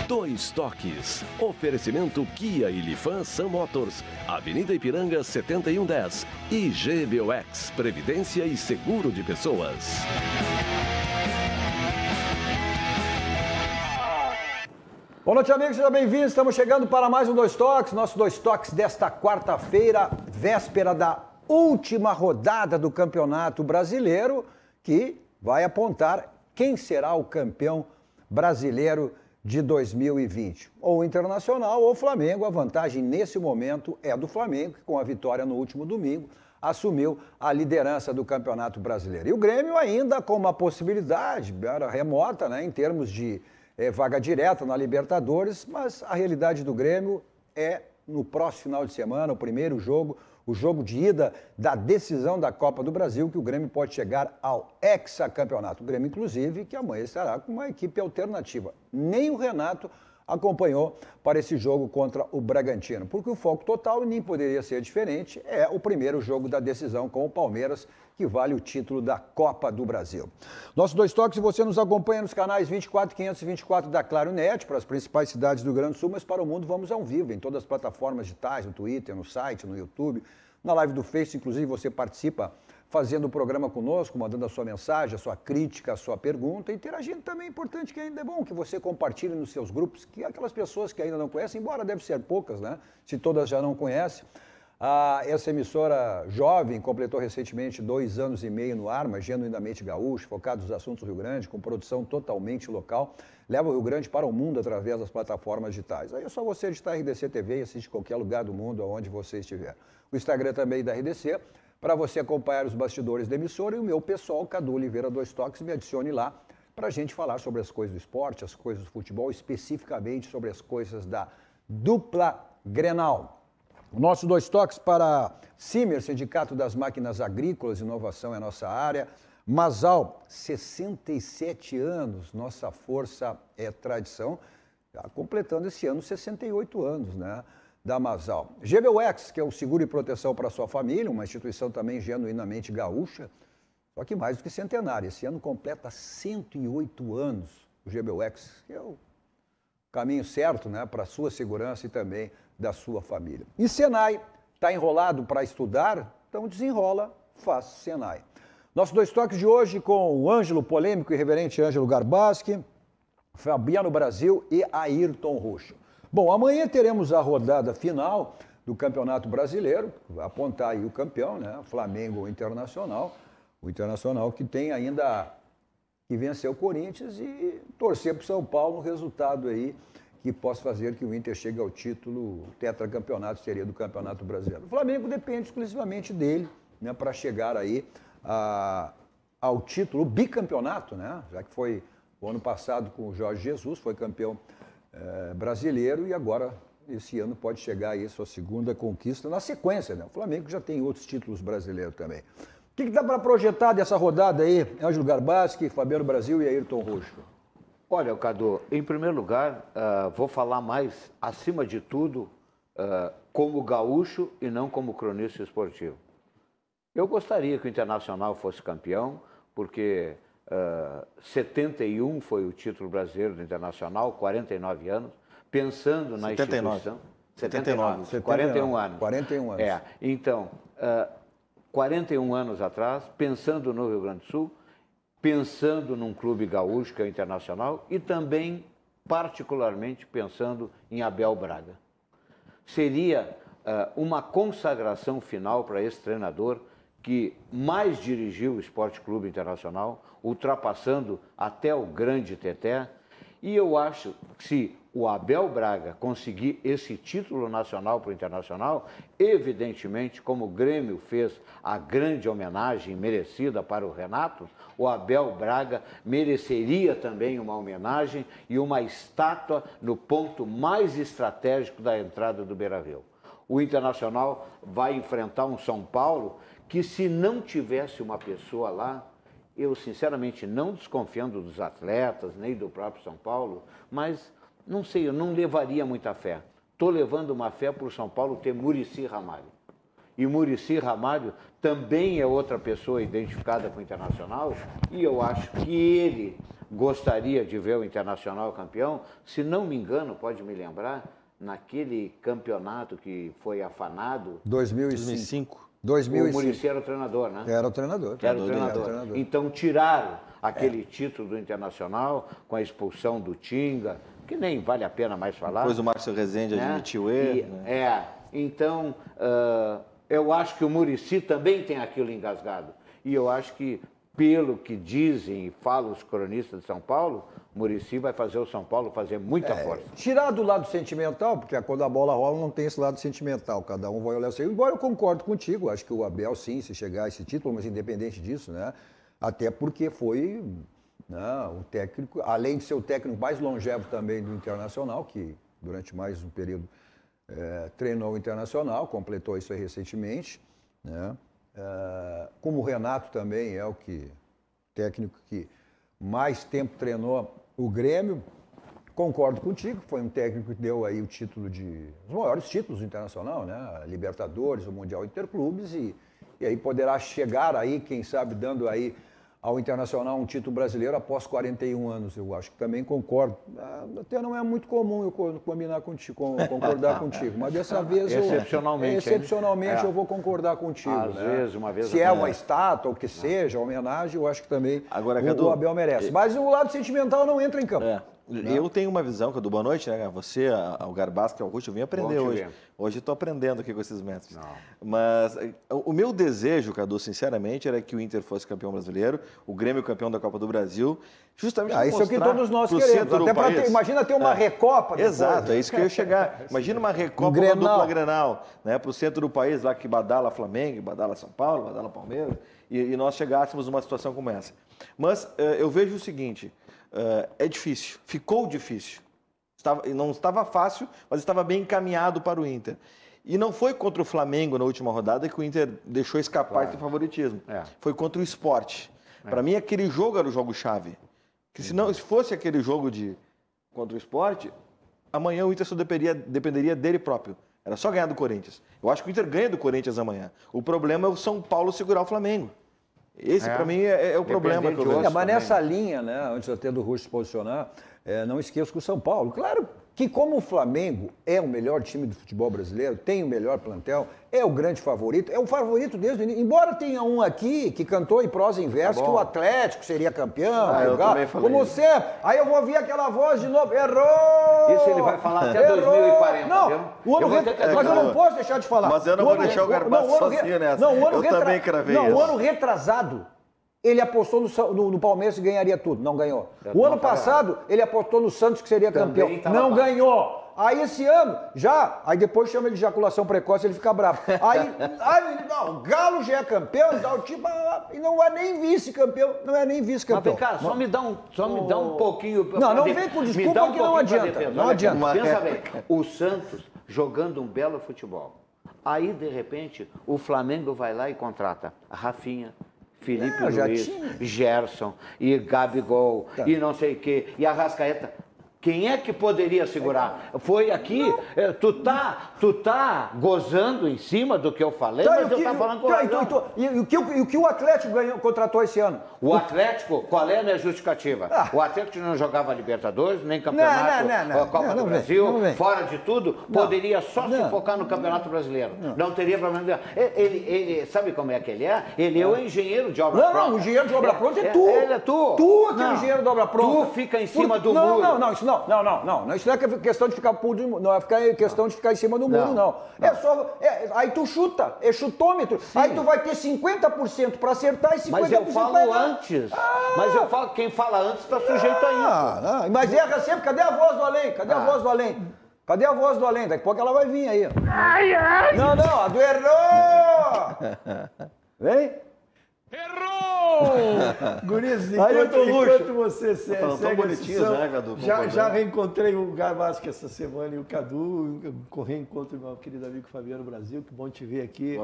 Dois Toques. Oferecimento Kia e Lifan Sun Motors. Avenida Ipiranga 7110. E GBOX, Previdência e Seguro de Pessoas. Boa noite, amigos, sejam bem-vindos. Estamos chegando para mais um Dois Toques. Nosso Dois Toques desta quarta-feira, véspera da última rodada do Campeonato Brasileiro, que vai apontar quem será o campeão brasileiro de 2020. Ou o Internacional ou o Flamengo. A vantagem nesse momento é do Flamengo, que com a vitória no último domingo assumiu a liderança do Campeonato Brasileiro. E o Grêmio ainda com uma possibilidade, era remota, né, em termos de vaga direta na Libertadores, mas a realidade do Grêmio é no próximo final de semana, o primeiro jogo, o jogo de ida da decisão da Copa do Brasil, que o Grêmio pode chegar ao hexacampeonato. O Grêmio, inclusive, que amanhã estará com uma equipe alternativa. Nem o Renato acompanhou para esse jogo contra o Bragantino, porque o foco total, nem poderia ser diferente, é o primeiro jogo da decisão com o Palmeiras, que vale o título da Copa do Brasil. Nossos Dois Toques, você nos acompanha nos canais 24, 524 da Claro Net, para as principais cidades do Rio Grande do Sul, mas para o mundo vamos ao vivo, em todas as plataformas digitais, no Twitter, no site, no YouTube, na live do Face, inclusive você participa fazendo o programa conosco, mandando a sua mensagem, a sua crítica, a sua pergunta, interagindo também é importante, que ainda é bom que você compartilhe nos seus grupos, que aquelas pessoas que ainda não conhecem, embora deve ser poucas, né? Se todas já não conhecem. Essa emissora jovem completou recentemente 2 anos e meio no ar, mas genuinamente gaúcho, focado nos assuntos do Rio Grande, com produção totalmente local, leva o Rio Grande para o mundo através das plataformas digitais. Aí é só você digitar RDC TV e assistir qualquer lugar do mundo, aonde você estiver. O Instagram também da RDC, para você acompanhar os bastidores da emissora, e o meu pessoal, Cadu Oliveira Dois Toques, me adicione lá para a gente falar sobre as coisas do esporte, as coisas do futebol, especificamente sobre as coisas da dupla Grenal. O nosso Dois Toques para Simer, Sindicato das Máquinas Agrícolas, inovação é a nossa área. Masal, 67 anos, nossa força é tradição, já completando esse ano 68 anos, né, da Masal. GBOX, que é o seguro e proteção para a sua família, uma instituição também genuinamente gaúcha, só que mais do que centenária. Esse ano completa 108 anos o GBOX, que é o caminho certo, né, para a sua segurança e também da sua família. E Senai, está enrolado para estudar? Então desenrola, faz Senai. Nossos Dois Toques de hoje com o Ângelo, polêmico e reverente Ângelo Garbaschi, Fabiano Brasil e Ayrton Roxo. Bom, amanhã teremos a rodada final do Campeonato Brasileiro, vai apontar aí o campeão, né, Flamengo ou Internacional. O Internacional que tem ainda que vencer o Corinthians e torcer para o São Paulo no resultado aí que possa fazer que o Inter chegue ao título tetracampeonato, seria do Campeonato Brasileiro. O Flamengo depende exclusivamente dele, né, para chegar aí ao título bicampeonato, né, já que foi o ano passado com o Jorge Jesus, foi campeão brasileiro e agora esse ano pode chegar aí a sua segunda conquista na sequência, né? O Flamengo já tem outros títulos brasileiros também. O que dá para projetar dessa rodada aí, Ângelo Garbaschi, Fabiano Brasil e Ayrton Roxo? Olha, Cadu, em primeiro lugar, vou falar mais, acima de tudo, como gaúcho e não como cronista esportivo. Eu gostaria que o Internacional fosse campeão, porque 71 foi o título brasileiro do Internacional, 49 anos, pensando na 79. instituição... 79, 41 anos. 41 anos. Então, 41 anos atrás, pensando no Rio Grande do Sul, pensando num clube gaúcho, que é o Internacional, e também, particularmente, pensando em Abel Braga. Seria uma consagração final para esse treinador que mais dirigiu o Esporte Clube Internacional, ultrapassando até o grande Teté, e eu acho que se o Abel Braga conseguir esse título nacional para o Internacional, evidentemente, como o Grêmio fez a grande homenagem merecida para o Renato, o Abel Braga mereceria também uma homenagem e uma estátua no ponto mais estratégico da entrada do Beira-Rio. O Internacional vai enfrentar um São Paulo que, se não tivesse uma pessoa lá, eu sinceramente não desconfiando dos atletas, nem do próprio São Paulo, mas não sei, eu não levaria muita fé. Estou levando uma fé para o São Paulo ter Muricy Ramalho. E Muricy Ramalho também é outra pessoa identificada com o Internacional, e eu acho que ele gostaria de ver o Internacional campeão. Se não me engano, pode me lembrar, naquele campeonato que foi afanado... 2005. O Muricy era o treinador, né? Era o treinador. Era o treinador. Então tiraram aquele título do Internacional com a expulsão do Tinga, que nem vale a pena mais falar. Depois o Márcio Rezende admitiu ele. Então, eu acho que o Muricy também tem aquilo engasgado. E eu acho que, pelo que dizem e falam os cronistas de São Paulo, o Muricy vai fazer o São Paulo fazer muita força. Tirar do lado sentimental, porque quando a bola rola não tem esse lado sentimental, cada um vai olhar o seu. Embora eu concordo contigo, acho que o Abel sim, se chegar a esse título, mas independente disso, né? Até porque foi o técnico, além de ser o técnico mais longevo também do Internacional, que durante mais um período treinou o Internacional, completou isso aí recentemente, né? Como o Renato também é o técnico que mais tempo treinou o Grêmio, concordo contigo, foi um técnico que deu aí o título os maiores títulos do Internacional, né? Libertadores, o Mundial Interclubes, e aí poderá chegar aí, quem sabe, dando aí ao Internacional um título brasileiro após 41 anos, eu acho que também concordo. Até não é muito comum eu combinar contigo, concordar contigo, mas dessa vez excepcionalmente eu vou concordar contigo. Às vezes, uma vez. Se é uma estátua, ou que seja, homenagem, eu acho que também o Abel merece. Mas o lado sentimental não entra em campo. Eu tenho uma visão, Cadu, boa noite, né? Você, o Garbasco e o Augusto, eu vim aprender hoje. Hoje eu estou aprendendo aqui com esses mestres. Mas o meu desejo, Cadu, sinceramente, era que o Inter fosse campeão brasileiro, o Grêmio campeão da Copa do Brasil, justamente para isso é o que todos nós queremos. Até imagina ter uma Recopa depois. Exato, é isso que eu ia chegar. Imagina uma Recopa com dupla Grenal, né? Para o centro do país, lá que badala Flamengo, badala São Paulo, badala Palmeiras, e nós chegássemos numa situação como essa. Mas eu vejo o seguinte... é difícil, ficou difícil. Não estava fácil, mas estava bem encaminhado para o Inter. E não foi contra o Flamengo na última rodada que o Inter deixou escapar esse favoritismo. Foi contra o Sport. Para mim, aquele jogo era o jogo-chave. Que se fosse aquele jogo contra o Sport, amanhã o Inter só dependeria dele próprio. Era só ganhar do Corinthians. Eu acho que o Inter ganha do Corinthians amanhã. O problema é o São Paulo segurar o Flamengo. Esse, para mim, é o problema que eu vejo. Mas nessa linha, né, antes até do Russo se posicionar, não esqueça que o São Paulo, claro que como o Flamengo é o melhor time do futebol brasileiro, tem o melhor plantel, é o grande favorito, é o favorito desde o início. Embora tenha um aqui que cantou em prosa e verso que o Atlético seria campeão, eu também falei como sempre. Aí eu vou ouvir aquela voz de novo, errou! Isso ele vai falar até 2040, não, viu? Mas eu não posso deixar de falar. Mas eu não vou deixar o Garbasco sozinho nessa. Eu também cravei isso. O ano retrasado, ele apostou no Palmeiras que ganharia tudo, não ganhou. O ano passado, ele apostou no Santos que seria campeão, não ganhou. Aí esse ano, aí depois chama ele de ejaculação precoce, ele fica bravo. Aí não, o Galo já é campeão, e não é nem vice-campeão, Mas vem cá, só me dá um pouquinho... Não vem com desculpa que não adianta. Não adianta. Pensa bem, o Santos jogando um belo futebol. Aí, de repente, o Flamengo vai lá e contrata a Rafinha, Felipe Luiz, Gerson, e Gabigol, e não sei o quê, e Arrascaeta. Quem é que poderia segurar? Foi aqui, tu tá gozando em cima do que eu falei, mas eu tava falando com E o que o Atlético contratou esse ano? O Atlético, qual é a minha justificativa? O Atlético não jogava Libertadores, nem campeonato, Copa do Brasil, fora de tudo, poderia só se focar no Campeonato Brasileiro. Não teria problema. Ele sabe como é que ele é? Ele é o engenheiro de obra pronta. Não, o engenheiro de obra pronta é tu. Ele é tu. Tu é que é o engenheiro de obra pronta. Tu fica em cima do muro. Não, isso não é questão de ficar não é questão de ficar em cima do muro, não. É só, aí tu chuta, é chutômetro. Sim. Aí tu vai ter 50% para acertar e 50% Mas eu falo antes. Mas eu falo, quem fala antes está sujeito a isso. Mas erra sempre, cadê a voz do além? Cadê a voz do além? Cadê a voz do além? Daqui a pouco ela vai vir aí. Não, a do errou! Vem? Errou! Guris, enquanto você segue tão bonitinhos, né, Cadu? Já reencontrei o Garbasco essa semana e o Cadu, reencontro meu querido amigo Fabiano Brasil, que bom te ver aqui.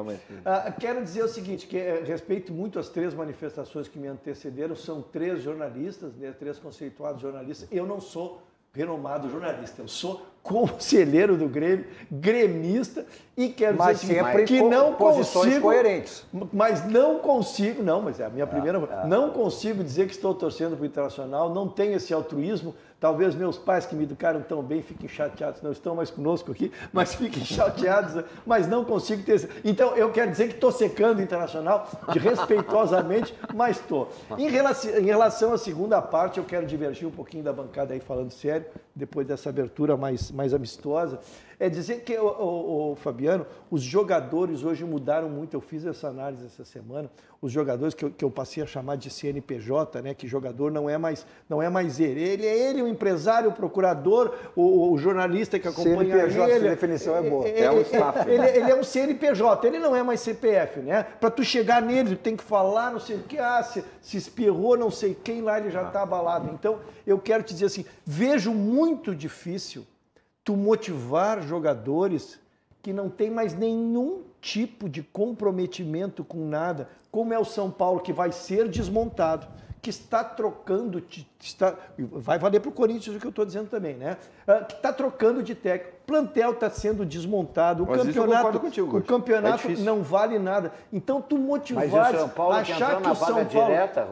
Quero dizer o seguinte, que respeito muito as três manifestações que me antecederam, são três jornalistas, né, três conceituados jornalistas. Eu não sou renomado jornalista, eu sou conselheiro do Grêmio, gremista, e quero mas dizer sempre que não consigo, coerentes. Mas não consigo, não, mas é a minha primeira, não consigo dizer que estou torcendo para o Internacional, não tenho esse altruísmo. Talvez meus pais que me educaram tão bem fiquem chateados, não estão mais conosco aqui, mas fiquem chateados, mas não consigo ter... Então, eu quero dizer que estou secando o Internacional, respeitosamente, mas estou. Em relação à segunda parte, eu quero divergir um pouquinho da bancada aí, falando sério, depois dessa abertura mais amistosa. É dizer que, Fabiano, os jogadores hoje mudaram muito. Eu fiz essa análise essa semana. Os jogadores que eu passei a chamar de CNPJ, né? Que jogador não é mais ele. Ele é ele, o empresário, o procurador, o jornalista que acompanha CNPJ, ele. A definição é boa. É um staff. Ele é um CNPJ, ele não é mais CPF, né? Para tu chegar nele, tu tem que falar, não sei o que, se espirrou, não sei quem lá, ele já está abalado. Então, eu quero te dizer assim, vejo muito difícil tu motivar jogadores que não tem mais nenhum tipo de comprometimento com nada, como é o São Paulo, que vai ser desmontado, que está trocando, vai valer para o Corinthians o que eu estou dizendo também, né? Que está trocando de técnico, o plantel está sendo desmontado, o campeonato não vale nada. Então tu motivares, mas o São Paulo achar que o São Paulo direta,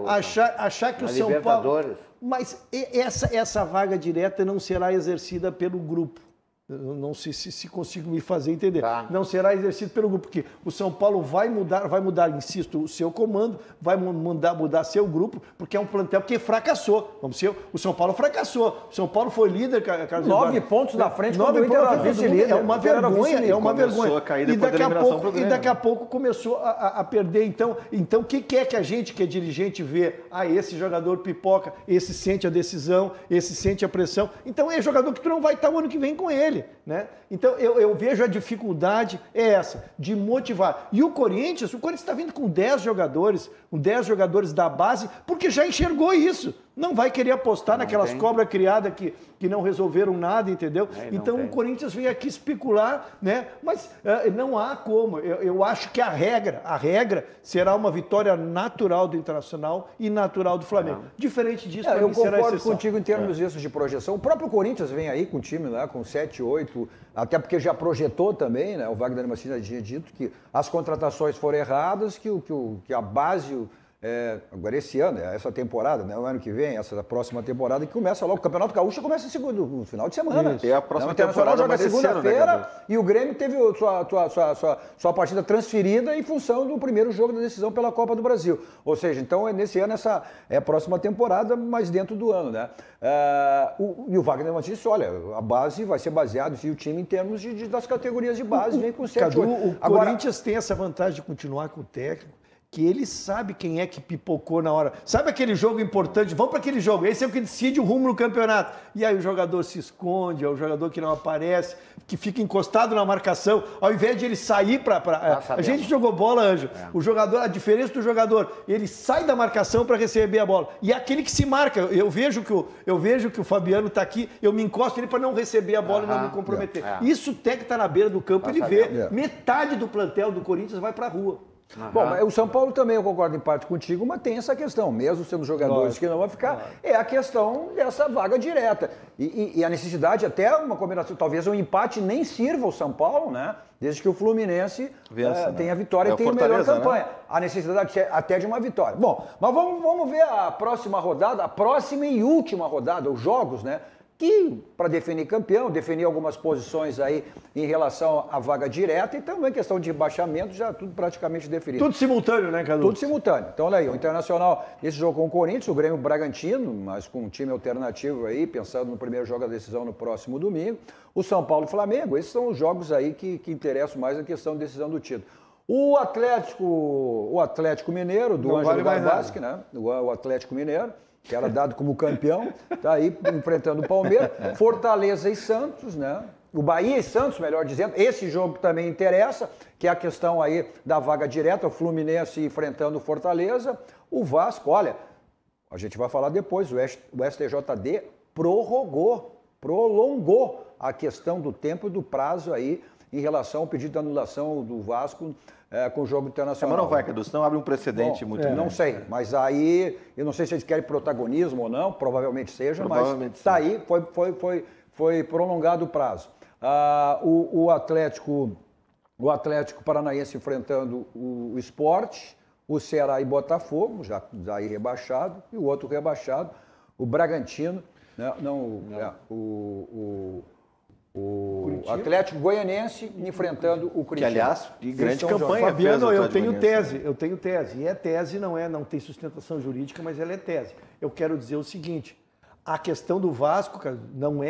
achar que o São Paulo, mas essa vaga direta não será exercida pelo grupo. Eu não sei se consigo me fazer entender. Tá. Não será exercido pelo grupo, porque o São Paulo vai mudar, insisto, o seu comando, vai mudar seu grupo, porque é um plantel que fracassou. O São Paulo fracassou. O São Paulo foi líder, Carlos 9 pontos na frente, 9 pontos na frente, é uma vergonha, é uma vergonha. E daqui a pouco começou a perder. Então, o que é que a gente, que é dirigente, vê? Esse jogador pipoca, esse sente a decisão, esse sente a pressão. Então é jogador que tu não vai estar o ano que vem com ele. Né? Então eu vejo a dificuldade essa, de motivar. E o Corinthians está vindo com 10 jogadores da base, porque já enxergou isso. Não vai querer apostar naquelas cobras criadas que não resolveram nada, entendeu? Então o Corinthians vem aqui especular, né? Mas não há como. Eu acho que a regra será uma vitória natural do Internacional e natural do Flamengo. Diferente disso, eu concordo contigo em termos disso de projeção. O próprio Corinthians vem aí com o time lá, com 7, 8, até porque já projetou também, né? O Wagner Mancini já tinha dito que as contratações foram erradas, que a base... agora esse ano, essa temporada, né, o ano que vem, essa próxima temporada, que começa logo, o Campeonato Gaúcho começa no final de semana. E a próxima temporada joga segunda-feira e o Grêmio teve sua partida transferida em função do primeiro jogo da decisão pela Copa do Brasil. Ou seja, então nesse ano essa é a próxima temporada, mas dentro do ano, né? E o Wagner Mancini disse, olha, a base vai ser baseada, e o time em termos das categorias de base vem com 7, 8. O Corinthians tem essa vantagem de continuar com o técnico, que ele sabe quem é que pipocou na hora. Sabe aquele jogo importante? Vamos para aquele jogo. Esse é o que decide o rumo no campeonato. E aí o jogador se esconde, é o jogador que não aparece, que fica encostado na marcação, ao invés de ele sair para... A gente jogou bola, Ângelo. O jogador, a diferença do jogador, ele sai da marcação para receber a bola. E é aquele que se marca. Eu vejo que o Fabiano está aqui, eu me encosto nele para não receber a bola e não me comprometer. Isso o técnico está na beira do campo, ele vê. Metade do plantel do Corinthians vai para a rua. Bom, o São Paulo também, eu concordo em parte contigo, mas tem essa questão, mesmo sendo jogadores que não vão ficar, é a questão dessa vaga direta. E a necessidade, até uma combinação, talvez um empate nem sirva ao São Paulo, né? Desde que o Fluminense tenha a vitória e tenha a melhor campanha. Né? A necessidade até de uma vitória. Bom, mas vamos ver a próxima rodada, a próxima e última rodada, os jogos, né? Que, para definir campeão, definir algumas posições aí em relação à vaga direta e também questão de rebaixamento, já tudo praticamente definido. Tudo simultâneo, né, Cadu? Tudo simultâneo. Então, olha aí, o Internacional, esse jogo com o Corinthians, o Grêmio Bragantino, mas com um time alternativo aí, pensando no primeiro jogo da decisão no próximo domingo. O São Paulo e o Flamengo, esses são os jogos aí que interessam mais a questão de decisão do título. O Atlético Mineiro, do Ângelo Gavaschi, né? O Atlético Mineiro, que era dado como campeão, está aí enfrentando o Palmeiras, Fortaleza e Santos, né? O Bahia e Santos, melhor dizendo, esse jogo também interessa, que é a questão aí da vaga direta, o Fluminense enfrentando o Fortaleza, o Vasco, olha, a gente vai falar depois, o STJD prolongou a questão do tempo e do prazo aí em relação ao pedido de anulação do Vasco com o jogo internacional. Mas não vai, Cadu, senão abre um precedente muito grande. Não sei, mas aí, eu não sei se eles querem protagonismo ou não, provavelmente seja, mas está aí, foi prolongado o prazo. O Atlético Paranaense enfrentando o Sport, o Ceará e Botafogo, já aí rebaixado, e o outro rebaixado, o Bragantino, né? O Atlético Goianiense enfrentando o Curitiba. Que, aliás, de grande campanha. Fabiano, eu tenho tese. E tese, não tem sustentação jurídica, mas ela é tese. Eu quero dizer o seguinte, a questão do Vasco, cara, não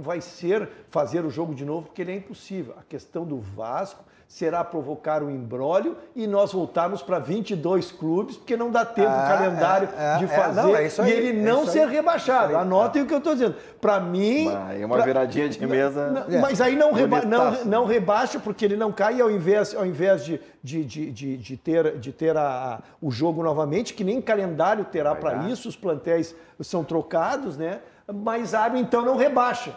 vai ser fazer o jogo de novo, porque ele é impossível. A questão do Vasco será provocar um imbróglio e nós voltarmos para 22 clubes, porque não dá tempo o calendário de fazer e ele não ser rebaixado. Anotem o que eu estou dizendo. Para mim... É uma viradinha de mesa... Mas aí não rebaixa, porque ele não cai, ao invés de ter o jogo novamente, que nem calendário terá para isso, os plantéis são trocados, né? Mas então não rebaixa.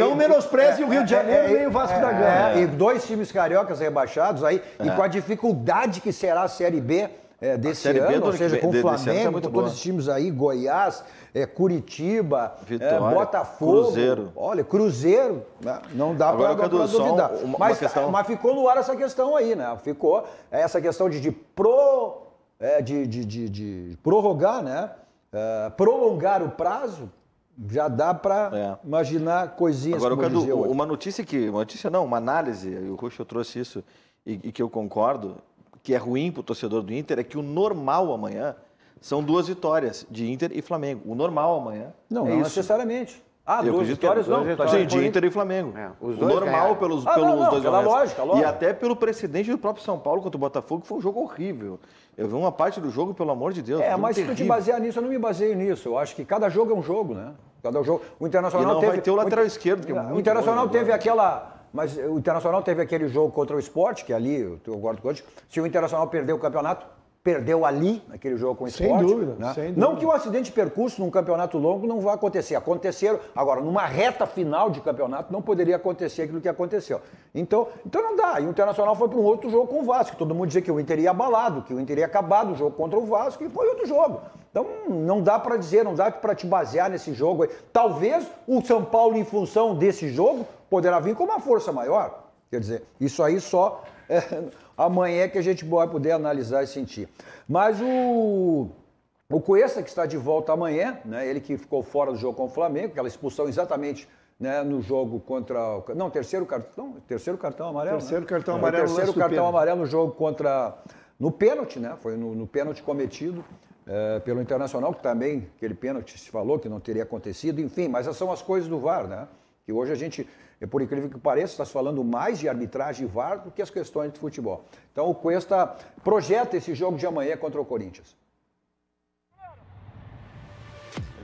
Não menospreze o Rio de Janeiro nem o Vasco da Gama. E 2 times cariocas rebaixados aí, e com a dificuldade que será a Série B desse ano, ou seja, com o Flamengo, com todos esses times aí, Goiás, Curitiba, Vitória, Botafogo, Cruzeiro. Olha, Cruzeiro, né? Não dá para duvidar. Mas ficou no ar essa questão aí, né? Ficou essa questão de prorrogar, né? Prolongar o prazo. Já dá para imaginar coisinhas. Agora, Cadu, uma análise, o Ruxo trouxe isso e que eu concordo, que é ruim para o torcedor do Inter, é que o normal amanhã são 2 vitórias de Inter e Flamengo. O normal amanhã não necessariamente. 2 vitórias não. Sim, de Inter e Flamengo. O normal pelos dois lógica. E até pelo precedente do próprio São Paulo contra o Botafogo, que foi um jogo horrível. Eu vi uma parte do jogo, pelo amor de Deus. Mas se tu te basear nisso, eu não me baseio nisso. Eu acho que cada jogo é um jogo, né? Cada jogo. O Internacional e não vai ter o lateral esquerdo, que é muito o Internacional bom, teve Mas o Internacional teve aquele jogo contra o Sport, que ali, eu concordo com o coach, se o Internacional perdeu o campeonato, perdeu ali, naquele jogo com o Sport. Sem dúvida, né? sem dúvida. Não que o acidente de percurso num campeonato longo não vá acontecer. Aconteceram. Agora, numa reta final de campeonato, não poderia acontecer aquilo que aconteceu. Então não dá. E o Internacional foi para um outro jogo com o Vasco. Todo mundo dizia que o Inter ia abalado, que o Inter ia acabado o jogo contra o Vasco, e foi outro jogo. Então, não dá para dizer, não dá para te basear nesse jogo aí. Talvez o São Paulo, em função desse jogo, poderá vir com uma força maior. Quer dizer, isso aí só amanhã é que a gente vai poder analisar e sentir. Mas o Cuesta, que está de volta amanhã, né, ele que ficou fora do jogo com o Flamengo, aquela expulsão exatamente, né, no jogo contra... Não, terceiro cartão amarelo. Terceiro cartão amarelo no jogo no pênalti, né? Foi no pênalti cometido pelo Internacional, que também, aquele pênalti se falou que não teria acontecido, enfim, mas essas são as coisas do VAR, né? Que hoje a gente, por incrível que pareça, está falando mais de arbitragem e VAR do que as questões de futebol. Então o Cuesta projeta esse jogo de amanhã contra o Corinthians.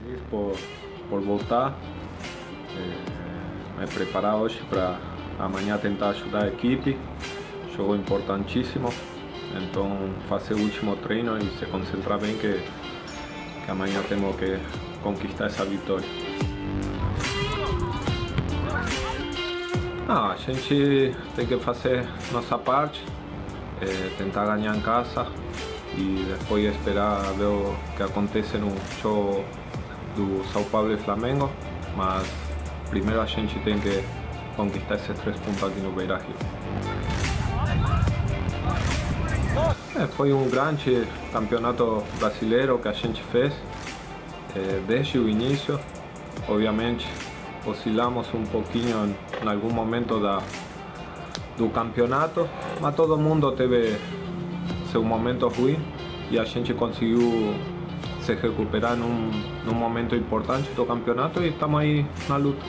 Feliz por voltar, me preparar hoje para amanhã tentar ajudar a equipe, jogo importantíssimo, então fazer o último treino e se concentrar bem que amanhã temos que conquistar essa vitória. A gente tem que fazer nossa parte, tentar ganhar em casa e depois esperar ver o que acontece no jogo do São Paulo e Flamengo, mas primeiro a gente tem que conquistar esses 3 pontos aqui no Beira-Rio. Foi um grande campeonato brasileiro que a gente fez desde o início. Obviamente oscilamos um pouquinho em algum momento do campeonato, mas todo mundo teve seu momento ruim e a gente conseguiu se recuperar num momento importante do campeonato e estamos aí na luta.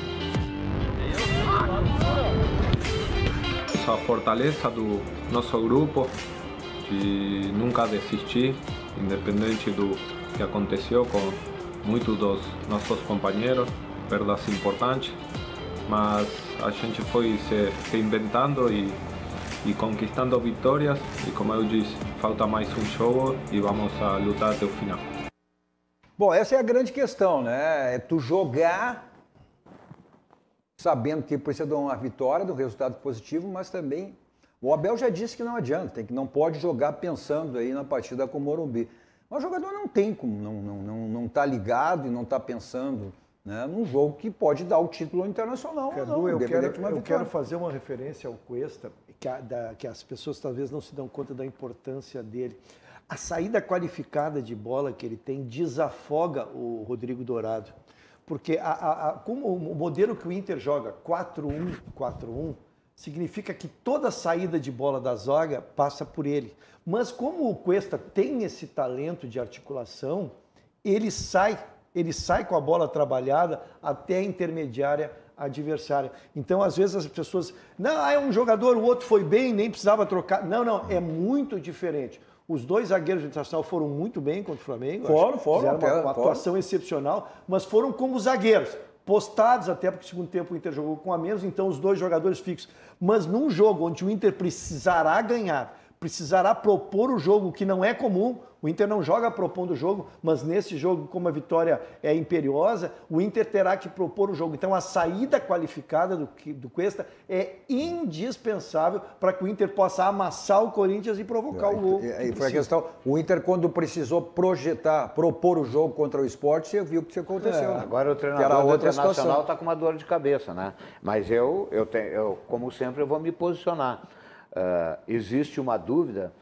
Essa fortaleza do nosso grupo de nunca desistir, independente do que aconteceu com muitos dos nossos companheiros, perdas importantes, mas a gente foi se reinventando e conquistando vitórias e, como eu disse, falta mais um jogo e vamos a lutar até o final. Bom, essa é a grande questão, né? É tu jogar sabendo que precisa de uma vitória, de um resultado positivo, mas também o Abel já disse que não adianta, não pode jogar pensando aí na partida com o Morumbi. Mas o jogador não tem como, não tá ligado e não está pensando né, num jogo que pode dar o título internacional. Cadu, eu quero fazer uma referência ao Cuesta, que as pessoas talvez não se dão conta da importância dele. A saída qualificada de bola que ele tem desafoga o Rodrigo Dourado. Porque como o modelo que o Inter joga, 4-1-4-1, significa que toda saída de bola da zaga passa por ele. Mas como o Cuesta tem esse talento de articulação, ele sai com a bola trabalhada até a intermediária adversária. Então, às vezes, as pessoas... Não, é um jogador, o outro foi bem, nem precisava trocar. Não, é muito diferente. Os dois zagueiros do Internacional foram muito bem contra o Flamengo. Foram. Fizeram uma atuação excepcional, mas foram como zagueiros. Postados, até porque no segundo tempo o Inter jogou com a menos, então os dois jogadores fixos. Mas num jogo onde o Inter precisará ganhar, precisará propor o jogo, que não é comum, o Inter não joga propondo o jogo, mas nesse jogo, como a vitória é imperiosa, o Inter terá que propor o jogo. Então a saída qualificada do Cuesta é indispensável para que o Inter possa amassar o Corinthians e provocar o gol. E foi a questão, o Inter quando precisou propor o jogo contra o Sport, você viu o que aconteceu. Né? Agora o treinador do Internacional está com uma dor de cabeça, né? Mas eu, como sempre, eu vou me posicionar. Existe uma dúvida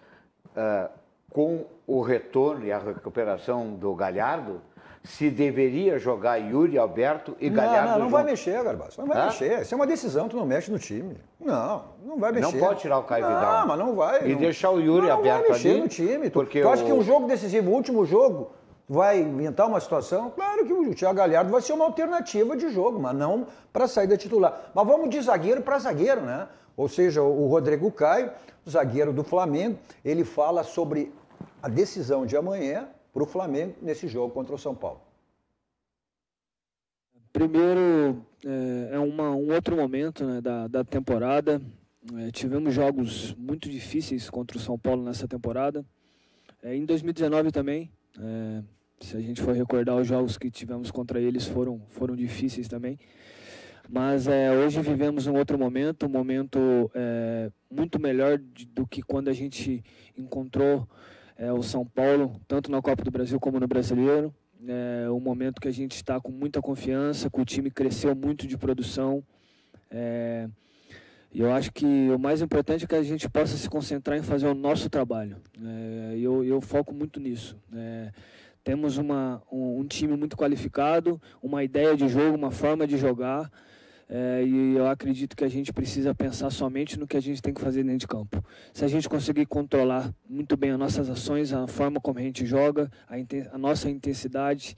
com o retorno e a recuperação do Galhardo, se deveria jogar Yuri Alberto e Galhardo Não vai mexer, Garbaço. Não vai mexer. Isso é uma decisão, tu não mexe no time. Não vai mexer. Não pode tirar o Caio Vidal. Não, mas não vai. E deixar o Yuri aberto ali. Não vai mexer no time. Tu acha que um jogo decisivo, o último jogo, vai inventar uma situação? Claro que o Thiago Galhardo vai ser uma alternativa de jogo, mas não para saída titular. Mas vamos de zagueiro para zagueiro, né? Ou seja, o Rodrigo Caio, zagueiro do Flamengo, ele fala sobre a decisão de amanhã para o Flamengo nesse jogo contra o São Paulo. Primeiro, é um outro momento, né, da temporada. Tivemos jogos muito difíceis contra o São Paulo nessa temporada. Em 2019 também, se a gente for recordar, os jogos que tivemos contra eles foram difíceis também. Mas hoje vivemos um outro momento, um momento muito melhor do que quando a gente encontrou o São Paulo, tanto na Copa do Brasil como no Brasileiro. Um momento que a gente está com muita confiança, que o time cresceu muito de produção. E eu acho que o mais importante é que a gente possa se concentrar em fazer o nosso trabalho. Eu foco muito nisso. Temos um time muito qualificado, uma ideia de jogo, uma forma de jogar. E eu acredito que a gente precisa pensar somente no que a gente tem que fazer dentro de campo. Se a gente conseguir controlar muito bem as nossas ações, a forma como a gente joga, a nossa intensidade,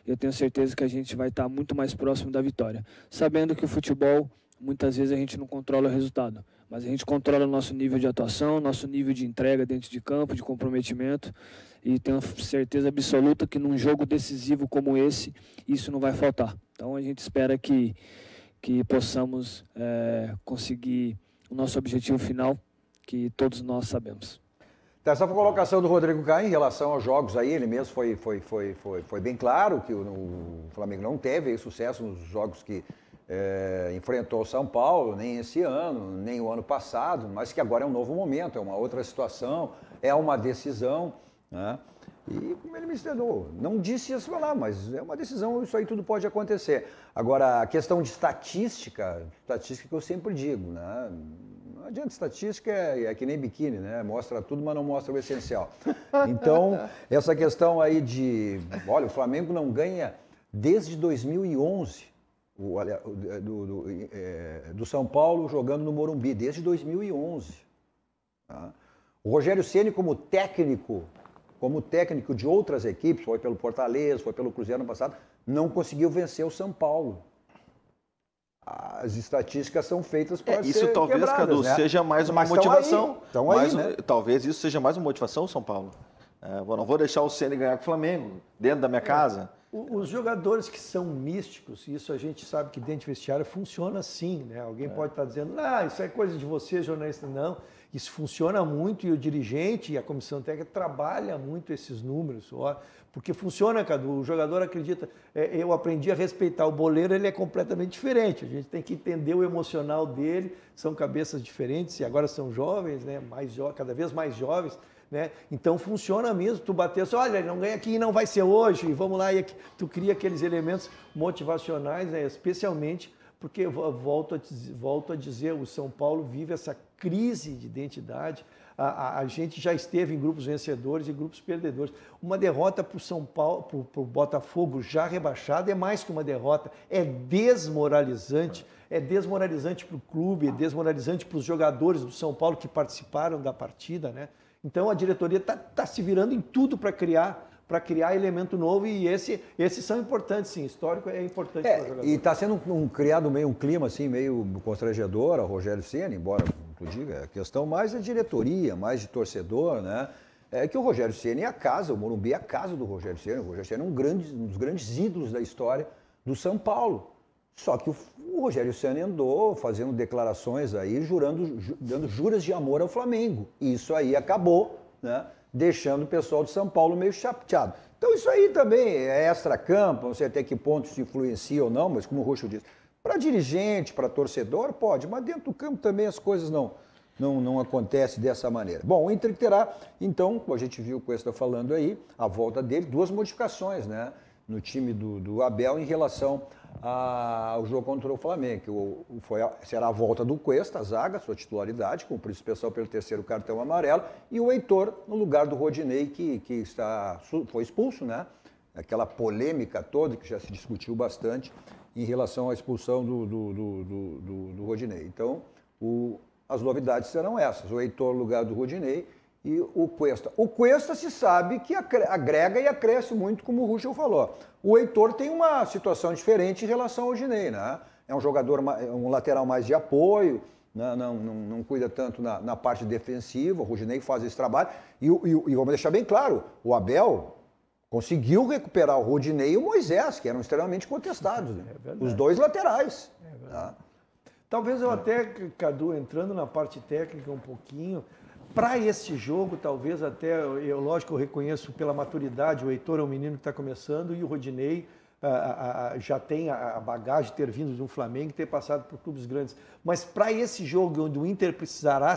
eu tenho certeza que a gente vai estar muito mais próximo da vitória. Sabendo que o futebol, muitas vezes a gente não controla o resultado, mas a gente controla o nosso nível de atuação, nosso nível de entrega dentro de campo, de comprometimento, e tenho certeza absoluta que num jogo decisivo como esse, isso não vai faltar. Então a gente espera que possamos conseguir o nosso objetivo final, que todos nós sabemos. Essa foi a colocação do Rodrigo Caio em relação aos jogos aí, ele mesmo foi bem claro que o Flamengo não teve sucesso nos jogos que enfrentou o São Paulo, nem esse ano, nem o ano passado, mas que agora é um novo momento, é uma outra situação, é uma decisão, né? E como ele me ensinou, não disse isso lá, mas é uma decisão, isso aí tudo pode acontecer. Agora, a questão de estatística que eu sempre digo, né? Não adianta, estatística é que nem biquíni, né? Mostra tudo, mas não mostra o essencial. Então, essa questão aí de, olha, o Flamengo não ganha desde 2011, do São Paulo jogando no Morumbi, desde 2011. Tá? O Rogério Ceni como técnico de outras equipes, foi pelo Fortaleza, foi pelo Cruzeiro no passado, não conseguiu vencer o São Paulo. As estatísticas são feitas para ser isso talvez, quebradas, Cadu, né? Seja mais uma motivação. Né? Talvez isso seja mais uma motivação, São Paulo. Não vou deixar o Ceni ganhar com o Flamengo, dentro da minha casa. Os jogadores que são místicos, isso a gente sabe que dentro de vestiário funciona assim, né? Alguém pode estar dizendo, isso é coisa de você, jornalista. Não, isso funciona muito e o dirigente e a comissão técnica trabalha muito esses números, porque funciona, Cadu, o jogador acredita. Eu aprendi a respeitar o boleiro, ele é completamente diferente, a gente tem que entender o emocional dele, são cabeças diferentes e agora são jovens, né? Cada vez mais jovens, né? Então funciona mesmo, tu bater assim, olha, não ganha aqui, não vai ser hoje, vamos lá, e tu cria aqueles elementos motivacionais, né? Especialmente porque, volto a dizer, o São Paulo vive essa crise de identidade. A gente já esteve em grupos vencedores e grupos perdedores. Uma derrota para o São Paulo, para o Botafogo já rebaixado, é mais que uma derrota, é desmoralizante. É desmoralizante para o clube, é desmoralizante para os jogadores do São Paulo que participaram da partida, né? Então a diretoria está se virando em tudo para criar elemento novo, e esses são importantes, sim. Histórico é importante para o jogador. E está sendo criado meio um clima assim, meio constrangedor ao Rogério Ceni, embora tu diga, a questão mais é diretoria, mais de torcedor, né? É que o Rogério Ceni é a casa, o Morumbi é a casa do Rogério Ceni. O Rogério Ceni é um dos grandes ídolos da história do São Paulo. Só que o Rogério Ceni andou fazendo declarações aí, dando juras de amor ao Flamengo. E isso aí acabou, né, deixando o pessoal de São Paulo meio chateado. Então isso aí também é extra-campo, não sei até que ponto isso influencia ou não, mas como o Roxo disse, para dirigente, para torcedor, pode, mas dentro do campo também as coisas não acontecem dessa maneira. Bom, o Inter terá, então, como a gente viu o Cuesta falando aí, a volta dele, 2 modificações, né, no time do Abel em relação ao jogo contra o Flamengo, que será a volta do Cuesta, a zaga, sua titularidade, cumpriu especial pelo 3º cartão amarelo, e o Heitor no lugar do Rodinei, que foi expulso, né? Aquela polêmica toda que já se discutiu bastante em relação à expulsão do Rodinei. Então, as novidades serão essas, o Heitor no lugar do Rodinei e o Cuesta. O Cuesta se sabe que agrega e acresce muito, como o Ruschel falou. O Heitor tem uma situação diferente em relação ao Rodinei, né? É um jogador, um lateral mais de apoio, né? Não cuida tanto na parte defensiva, o Rodinei faz esse trabalho. E vamos deixar bem claro, o Abel conseguiu recuperar o Rodinei e o Moisés, que eram extremamente contestados, né? Os 2 laterais. Tá? Talvez eu até, Cadu, entrando na parte técnica um pouquinho, para esse jogo, talvez até, lógico, eu reconheço pela maturidade, o Heitor é um menino que está começando e o Rodinei já tem a bagagem de ter vindo de um Flamengo e ter passado por clubes grandes. Mas para esse jogo, onde o Inter precisará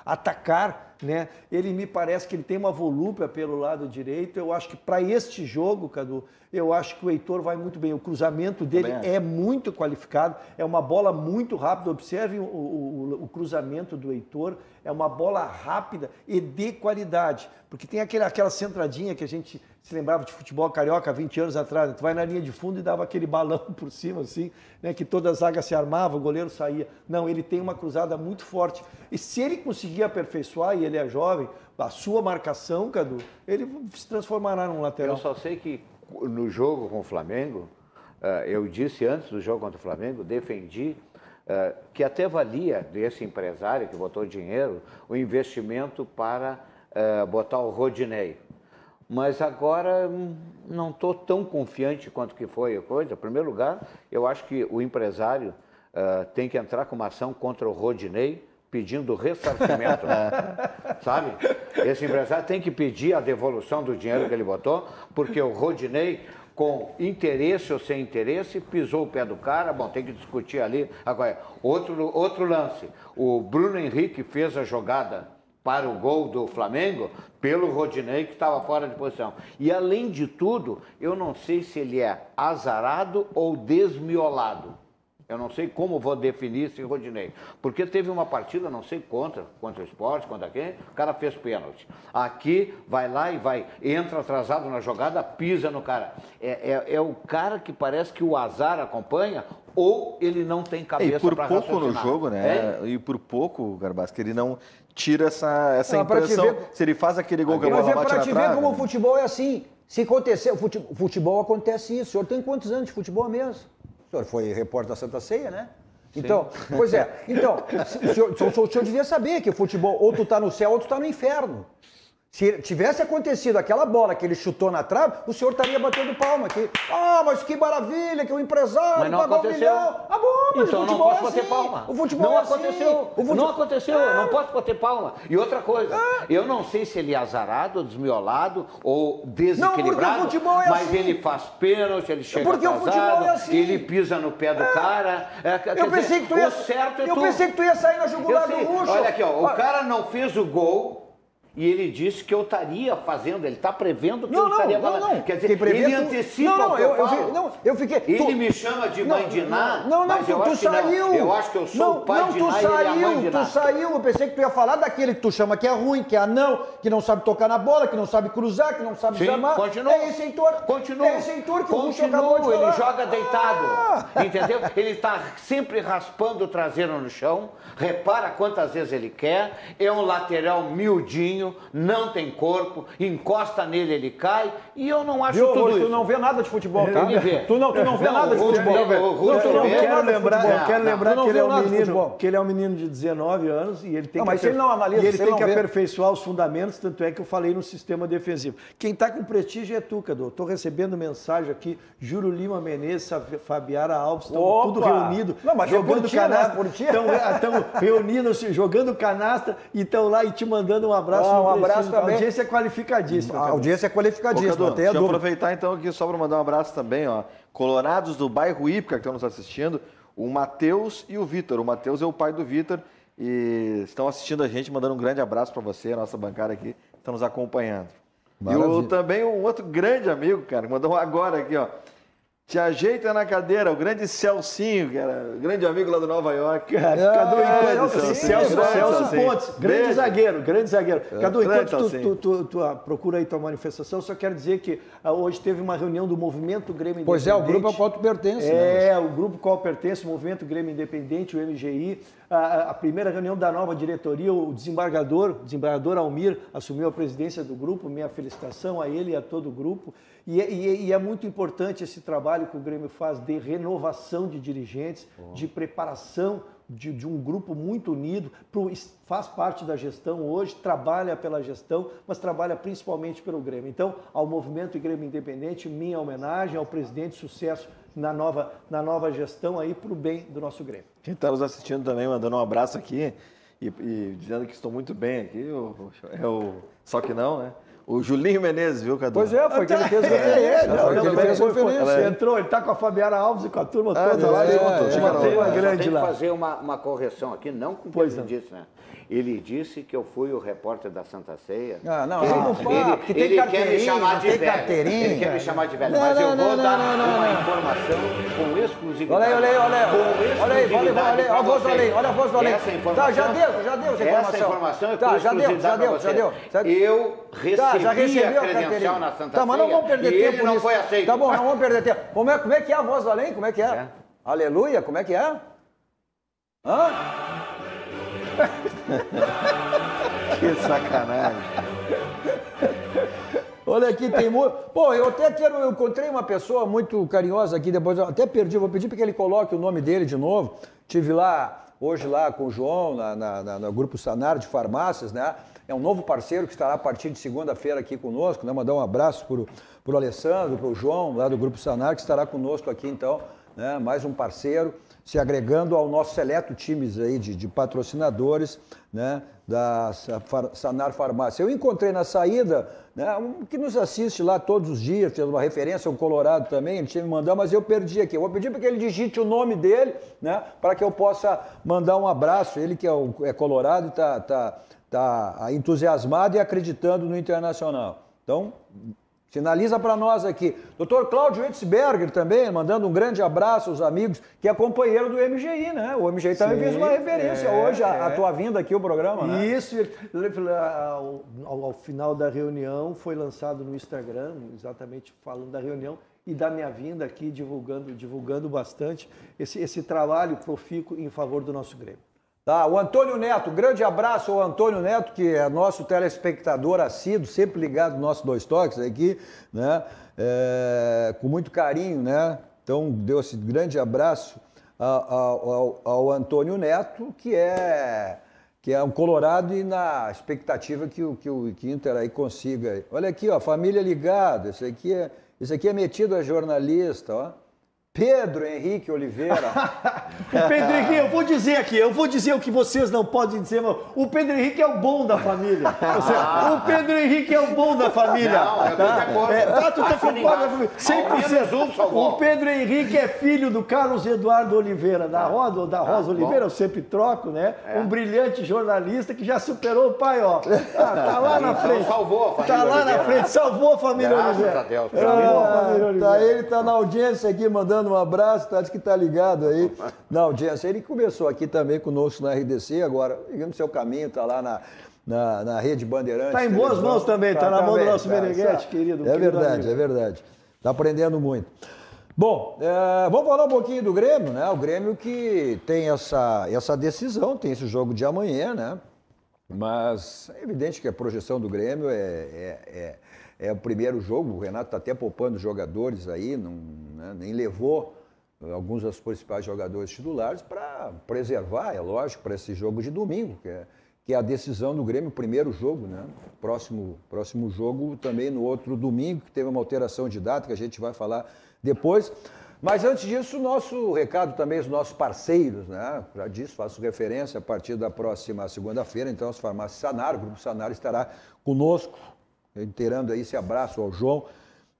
atacar, né, ele me parece que ele tem uma volúpia pelo lado direito. Eu acho que para este jogo, Cadu, eu acho que o Heitor vai muito bem. O cruzamento dele é muito qualificado, é uma bola muito rápida. Observem o cruzamento do Heitor, é uma bola rápida e de qualidade. Porque tem aquela centradinha que a gente se lembrava de futebol carioca 20 anos atrás, né? Tu vai na linha de fundo e dava aquele balão por cima, assim, né? Que toda a zaga se armava, o goleiro saía. Não, ele tem uma cruzada muito forte. E se ele conseguir aperfeiçoar, e ele é jovem, a sua marcação, Cadu, ele se transformará num lateral. Eu só sei que no jogo com o Flamengo, eu disse antes do jogo contra o Flamengo, defendi que até valia desse empresário que botou dinheiro o investimento para botar o Rodinei. Mas agora não estou tão confiante quanto que foi a coisa. Em primeiro lugar, eu acho que o empresário tem que entrar com uma ação contra o Rodinei pedindo ressarcimento, sabe? Esse empresário tem que pedir a devolução do dinheiro que ele botou, porque o Rodinei, com interesse ou sem interesse, pisou o pé do cara. Bom, tem que discutir ali. Agora, outro lance. O Bruno Henrique fez a jogada para o gol do Flamengo pelo Rodinei, que estava fora de posição. E, além de tudo, eu não sei se ele é azarado ou desmiolado. Eu não sei como vou definir esse Rodinei. Porque teve uma partida, não sei contra o Sport, contra quem, o cara fez pênalti. Aqui, vai lá e entra atrasado na jogada, pisa no cara. É o cara que parece que o azar acompanha, ou ele não tem cabeça para raciocinar. E por pouco no jogo, né? E por pouco, Garbassi, que ele não tira essa impressão. Se ele faz aquele gol que a bola bate na trave. Mas é para te ver como o futebol é assim. Se acontecer, o futebol acontece isso. O senhor tem quantos anos de futebol mesmo? O senhor foi repórter da Santa Ceia, né? Então, pois é. Então, o senhor devia saber que o futebol, ou tu tá no céu ou tu tá no inferno. Se tivesse acontecido aquela bola que ele chutou na trave, o senhor estaria batendo palma aqui. Ah, mas que maravilha, que o empresário pagou 1 milhão. Ah, bom, mas então o futebol não posso é assim. bater palma. O futebol não é aconteceu. assim. Não aconteceu, não posso bater palma. E outra coisa, eu não sei se ele é azarado, desmiolado ou desequilibrado, não, futebol é mas assim. Ele faz pênalti, ele chega porque atrasado, o futebol é assim. Ele pisa no pé do cara. Eu pensei que tu ia sair na jugular do Russo. Olha aqui, ó, o cara não fez o gol. E ele disse que eu estaria fazendo, ele está prevendo que eu estaria falando. Não. Quer dizer, ele antecipa o que eu falo. Eu fiquei... Ele me chama de mãe de Ná, mas eu tu acho que saiu. não. Eu acho que eu sou o pai de Ná e ele é a mãe de Ná. Tu saiu, eu pensei que tu ia falar daquele que tu chama que é ruim, que é anão, que não sabe tocar na bola, que não sabe cruzar, que não sabe chamar. Continua. É esse Heitor. Continua. É esse Heitor que o Russo acabou de falar. Ele joga deitado, entendeu? Ele está sempre raspando o traseiro no chão, repara quantas vezes ele quer, é um lateral miudinho, não tem corpo, encosta nele, ele cai, e eu não acho tudo isso. Tu não vê nada de futebol, tá? Ele vê. Tu não vê nada de futebol. Eu quero lembrar que ele é um menino de 19 anos e ele tem que aperfeiçoar os fundamentos, tanto é que eu falei no sistema defensivo. Quem está com prestígio é tu, Cadu. Estou recebendo mensagem aqui, Júlio Lima Menezes, Fabiara Alves, estão tudo reunido, jogando canastra. Estão reunidos, jogando canastra e estão lá e te mandando um abraço. Um abraço também. A audiência é qualificadíssima. A audiência é qualificadíssima. Deixa eu aproveitar então aqui só para mandar um abraço também, ó. Colorados do bairro Ípica que estão nos assistindo, o Matheus e o Vitor. O Matheus é o pai do Vitor e estão assistindo a gente, mandando um grande abraço para você, a nossa bancada aqui, está nos acompanhando. Maravilha. E também um outro grande amigo, cara, mandou agora aqui, ó. Te ajeita na cadeira, o grande Celcinho, que era grande amigo lá do Nova York. Cadu, Celso Pontes, grande zagueiro. Cadu, enquanto tu procura aí tua manifestação, só quero dizer que hoje teve uma reunião do Movimento Grêmio Independente. Pois é, o grupo ao qual tu pertence. O grupo ao qual pertence, o Movimento Grêmio Independente, o MGI. A primeira reunião da nova diretoria, o desembargador Almir assumiu a presidência do grupo, minha felicitação a ele e a todo o grupo. E é muito importante esse trabalho que o Grêmio faz de renovação de dirigentes, de preparação de um grupo muito unido, faz parte da gestão hoje, trabalha pela gestão, mas trabalha principalmente pelo Grêmio. Então, ao Movimento Grêmio Independente, minha homenagem ao presidente, sucesso na nova gestão aí para o bem do nosso Grêmio. Quem está nos assistindo também, mandando um abraço aqui e dizendo que estou muito bem aqui, só que não, né? O Julinho Menezes, viu, Cadu? Pois é, foi que ele fez referência. Ele entrou, ele tá com a Fabiana Alves e com a turma toda lá. Tem que fazer uma correção aqui, não com o que ele disse, né? Ele disse que eu fui o repórter da Santa Ceia. Ele quer me chamar de velho. Ele quer me chamar de velho, mas eu vou dar uma informação com exclusividade. Olha a voz do Além, olha a voz do Além. Tá, já deu essa informação. Essa informação é com exclusividade para você. Eu recebi a credencial na Santa Ceia. Tá, mas não vamos perder tempo nisso. Ele não foi aceito. Tá bom, não vamos perder tempo. Como é que é a voz do Além? Como é que é? Aleluia, como é que é? Hã? Que sacanagem. Olha aqui, tem muito... Pô, eu encontrei uma pessoa muito carinhosa aqui, depois eu até perdi, vou pedir para que ele coloque o nome dele de novo. Tive hoje lá com o João, no Grupo Sanar de Farmácias, né? É um novo parceiro que estará a partir de segunda-feira aqui conosco, né? Mandar um abraço para o Alessandro, para o João, lá do Grupo Sanar, que estará conosco aqui, então, né? Mais um parceiro, se agregando ao nosso seleto times aí de patrocinadores, né? Da Sanar Farmácia. Eu encontrei na saída, né, um que nos assiste lá todos os dias, fez uma referência, um colorado também, ele tinha me mandado, mas eu perdi aqui. Eu vou pedir para que ele digite o nome dele, né, para que eu possa mandar um abraço. Ele que é colorado e está entusiasmado e acreditando no Internacional. Então, sinaliza para nós aqui. Dr. Cláudio Etzberger também, mandando um grande abraço aos amigos, que é companheiro do MGI, né? O MGI também fez uma referência hoje, a tua vinda aqui, o programa, né? Isso, ao final da reunião, foi lançado no Instagram, exatamente falando da reunião, e da minha vinda aqui, divulgando bastante esse trabalho profícuo em favor do nosso Grêmio. Tá, o Antônio Neto, grande abraço ao Antônio Neto, que é nosso telespectador assíduo, sempre ligado no nosso Dois Toques aqui, né? Com muito carinho, né? Então, deu esse grande abraço ao Antônio Neto, que é um colorado e na expectativa que o Inter aí consiga. Olha aqui, ó, família ligada, esse aqui é metido a jornalista, ó. Pedro Henrique Oliveira. O Pedro Henrique, eu vou dizer o que vocês não podem dizer, mas o Pedro Henrique é o bom da família. O Pedro Henrique é o bom da família. Não, eu tô de acordo. Tu tá concordo? 100%. O Pedro Henrique é filho do Carlos Eduardo Oliveira, da Rosa Oliveira, eu sempre troco, né? Um brilhante jornalista que já superou o pai, ó. Tá lá na frente. Salvou a família. Tá lá na frente, salvou a família Oliveira. Graças a Deus. Salvou a família Oliveira. Ele tá na audiência aqui, mandando um abraço, acho que tá ligado aí na audiência. Ele começou aqui também conosco na RDC, agora, seguindo seu caminho, tá lá na Rede Bandeirantes. Tá em boas mãos também, tá na mão do nosso Meneghetti, querido. É verdade, é verdade. Tá aprendendo muito. Bom, vamos falar um pouquinho do Grêmio, né? O Grêmio que tem essa decisão, tem esse jogo de amanhã, né? Mas é evidente que a projeção do Grêmio é o primeiro jogo. O Renato está até poupando jogadores aí, nem levou alguns dos principais jogadores titulares para preservar, é lógico, para esse jogo de domingo, que é a decisão do Grêmio, o primeiro jogo, né? Próximo jogo também no outro domingo, que teve uma alteração de data que a gente vai falar depois. Mas antes disso, nosso recado também aos nossos parceiros, né? Já disse, faço referência a partir da próxima segunda-feira, então as farmácias Sanar, o Grupo Sanar estará conosco, inteirando aí esse abraço ao João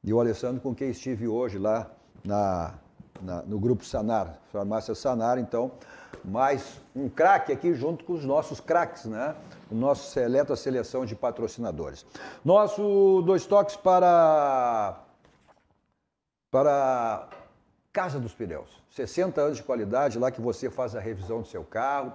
e ao Alessandro, com quem estive hoje lá no Grupo Sanar, farmácia Sanar, então, mais um craque aqui junto com os nossos craques, né? O nosso seleta seleção de patrocinadores. Nosso 2 toques para Casa dos Pneus, 60 anos de qualidade, lá que você faz a revisão do seu carro.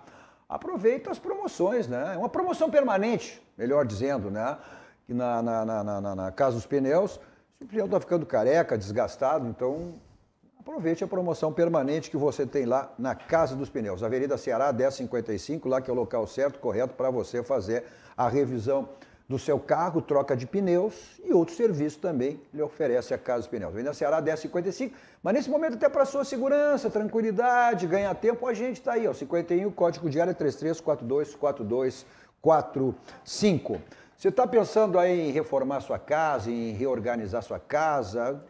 Aproveita as promoções, né? É uma promoção permanente, melhor dizendo, né? Que na Casa dos Pneus, se o pneu está ficando careca, desgastado, então aproveite a promoção permanente que você tem lá na Casa dos Pneus. Avenida Ceará, 1055, lá que é o local certo, correto, para você fazer a revisão do seu carro, troca de pneus e outro serviço também lhe oferece a Casa dos Pneus. Avenida Ceará 1055, mas nesse momento até para sua segurança, tranquilidade, ganhar tempo, a gente está aí, ó, 51, código de área 33424245. Você está pensando aí em reformar sua casa, em reorganizar sua casa,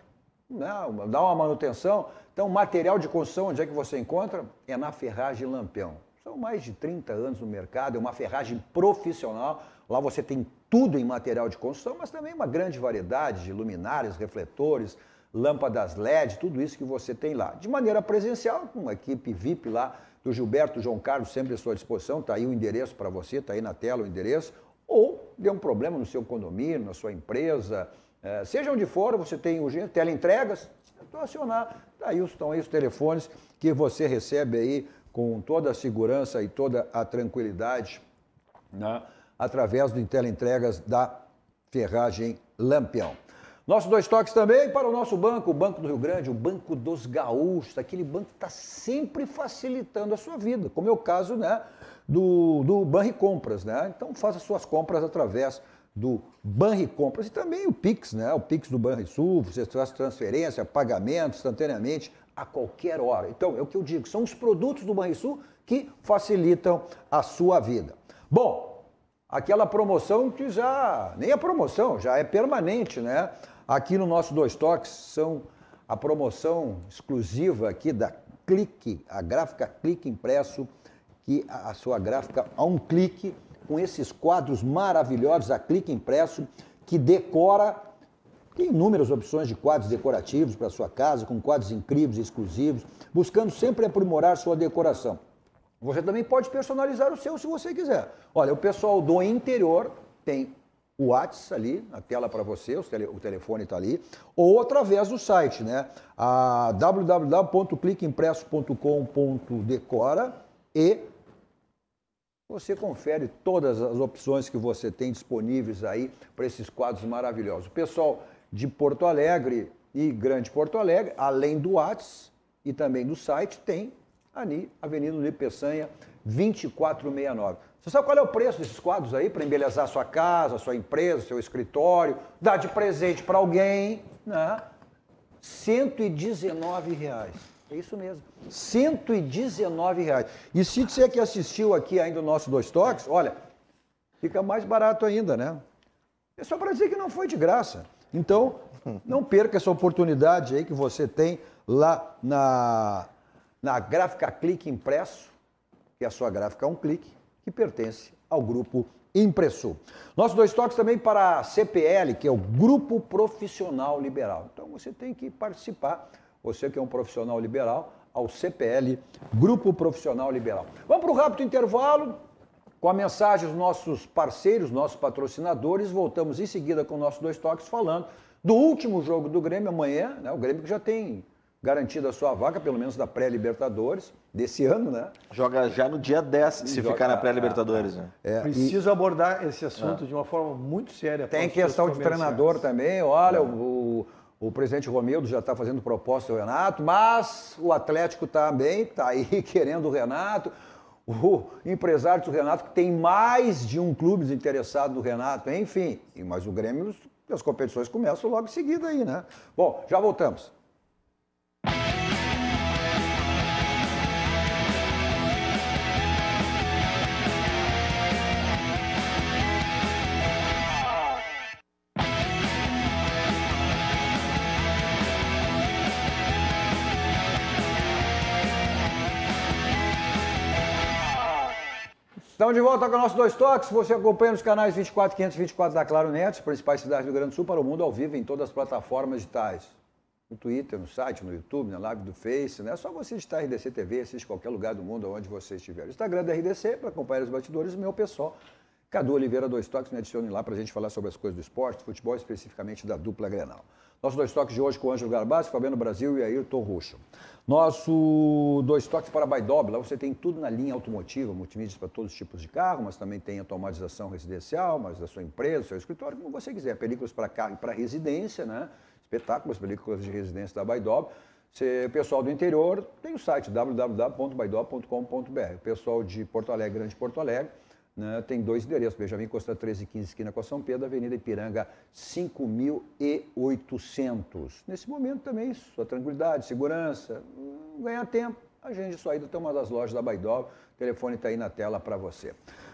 não, dar uma manutenção? Então, material de construção, onde é que você encontra? É na Ferragem Lampião. São mais de 30 anos no mercado, é uma ferragem profissional. Lá você tem tudo em material de construção, mas também uma grande variedade de luminárias, refletores, lâmpadas LED, tudo isso que você tem lá. De maneira presencial, com uma equipe VIP lá do Gilberto João Carlos, sempre à sua disposição, está aí o endereço para você, está aí na tela o endereço, ou deu um problema no seu condomínio, na sua empresa, seja onde for, você tem urgência, teleentregas, é só acionar, estão aí os telefones que você recebe aí com toda a segurança e toda a tranquilidade, né, através do teleentregas da Ferragem Lampião. Nossos 2 toques também para o nosso banco, o Banco do Rio Grande, o Banco dos Gaúchos, aquele banco que está sempre facilitando a sua vida, como é o caso, né, do Banricompras, né? Então faça suas compras através do Banricompras e também o Pix, né? O Pix do Banrisul, você faz transferência, pagamento instantaneamente a qualquer hora. Então, é o que eu digo, são os produtos do Banrisul que facilitam a sua vida. Bom, aquela promoção que nem é promoção, já é permanente, né? Aqui no nosso 2 toques são a promoção exclusiva aqui da Clique, a gráfica Clique Impresso, que a sua gráfica a um clique, com esses quadros maravilhosos, a Clique Impresso, que decora, tem inúmeras opções de quadros decorativos para sua casa, com quadros incríveis, exclusivos, buscando sempre aprimorar sua decoração. Você também pode personalizar o seu se você quiser. Olha, o pessoal do interior tem o WhatsApp ali na tela para você, o telefone está ali, ou através do site, né? A www.cliqueimpresso.com.decora e você confere todas as opções que você tem disponíveis aí para esses quadros maravilhosos. O pessoal de Porto Alegre e Grande Porto Alegre, além do WhatsApp e também do site, tem ali, Avenida Luiz Peçanha, 2469. Você sabe qual é o preço desses quadros aí para embelezar sua casa, sua empresa, seu escritório, dar de presente para alguém, né? R$ 119. É isso mesmo, R$ 119. E se você que assistiu aqui ainda o nosso 2 toques, olha, fica mais barato ainda, né? É só para dizer que não foi de graça. Então, não perca essa oportunidade aí que você tem lá na Gráfica Clique Impresso, que é a sua gráfica um clique, que pertence ao Grupo Impressul. Nossos 2 toques também para a CPL, que é o Grupo Profissional Liberal. Então você tem que participar, você que é um profissional liberal, ao CPL, Grupo Profissional Liberal. Vamos para o rápido intervalo, com a mensagem dos nossos parceiros, nossos patrocinadores. Voltamos em seguida com nossos 2 toques falando do último jogo do Grêmio amanhã, né? O Grêmio que já tem garantido a sua vaga, pelo menos da pré-Libertadores desse ano, né? Joga já no dia 10, se ficar na pré-Libertadores, né? Preciso abordar esse assunto de uma forma muito séria. Tem questão de treinador também. Olha, o presidente Romildo já está fazendo proposta ao Renato, mas o Atlético também está aí querendo o Renato. O empresário do Renato, que tem mais de um clube interessado no Renato, enfim. Mas o Grêmio, as competições começam logo em seguida aí, né? Bom, já voltamos. Estamos de volta com nossos 2 toques. Você acompanha nos canais 24, 524 da Claro Net, as principais cidades do Rio Grande do Sul, para o mundo ao vivo em todas as plataformas digitais. No Twitter, no site, no YouTube, na live do Face, né? É só você digitar RDC TV, assiste qualquer lugar do mundo onde você estiver. O Instagram da RDC, para acompanhar os bastidores, o meu pessoal. Cadu Oliveira, 2 toques, me adicione lá para a gente falar sobre as coisas do esporte, do futebol, especificamente da dupla Grenal. Nossos 2 toques de hoje com o Ângelo Garbassi, Fabiano Brasil e Ayrton Russo. Nosso 2 toques para a Baidob, lá você tem tudo na linha automotiva, multimídias para todos os tipos de carro, mas também tem automatização residencial, mas da sua empresa, seu escritório, como você quiser. Películas para carro e para residência, né? Espetáculos, películas de residência da Baidob. O pessoal do interior tem o site www.baidob.com.br. O pessoal de Porto Alegre, Grande Porto Alegre, né, tem 2 endereços, Benjamin Costa 1315, esquina com a São Pedro, Avenida Ipiranga 5800. Nesse momento também, sua tranquilidade, segurança, ganhar tempo, agende sua ida até uma das lojas da Baidob, o telefone está aí na tela para você.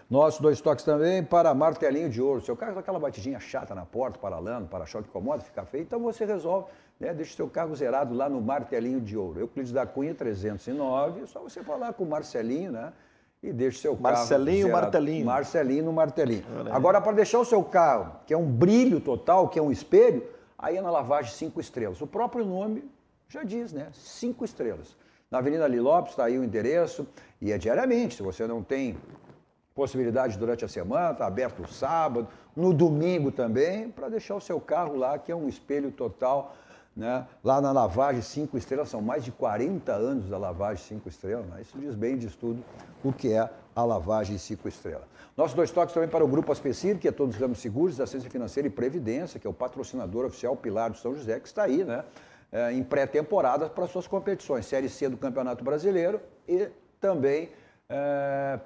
Nossos 2 toques também para martelinho de ouro. Seu carro com aquela batidinha chata na porta, paralando, para-choque incomoda, fica feio, então você resolve, né, deixa o seu carro zerado lá no martelinho de ouro. Euclides da Cunha 309, é só você falar com o Marcelinho, né? E deixa o seu carro Marcelinho, zerado. Martelinho. Marcelinho no martelinho. Agora, para deixar o seu carro, que é um brilho total, que é um espelho, aí é na lavagem 5 estrelas. O próprio nome já diz, né? 5 estrelas. Na Avenida Ali Lopes, está aí o endereço, e é diariamente. Se você não tem possibilidade durante a semana, está aberto no sábado, no domingo também, para deixar o seu carro lá, que é um espelho total, né? Lá na lavagem 5 estrelas, são mais de 40 anos da lavagem 5 estrelas, né? Isso diz bem, diz tudo o que é a lavagem 5 estrelas. Nossos 2 toques também para o Grupo Aspecir, que é todos os ramos seguros, assistência financeira e previdência, que é o patrocinador oficial Pilar do São José, que está aí, né? Em pré-temporada para suas competições, Série C do Campeonato Brasileiro e também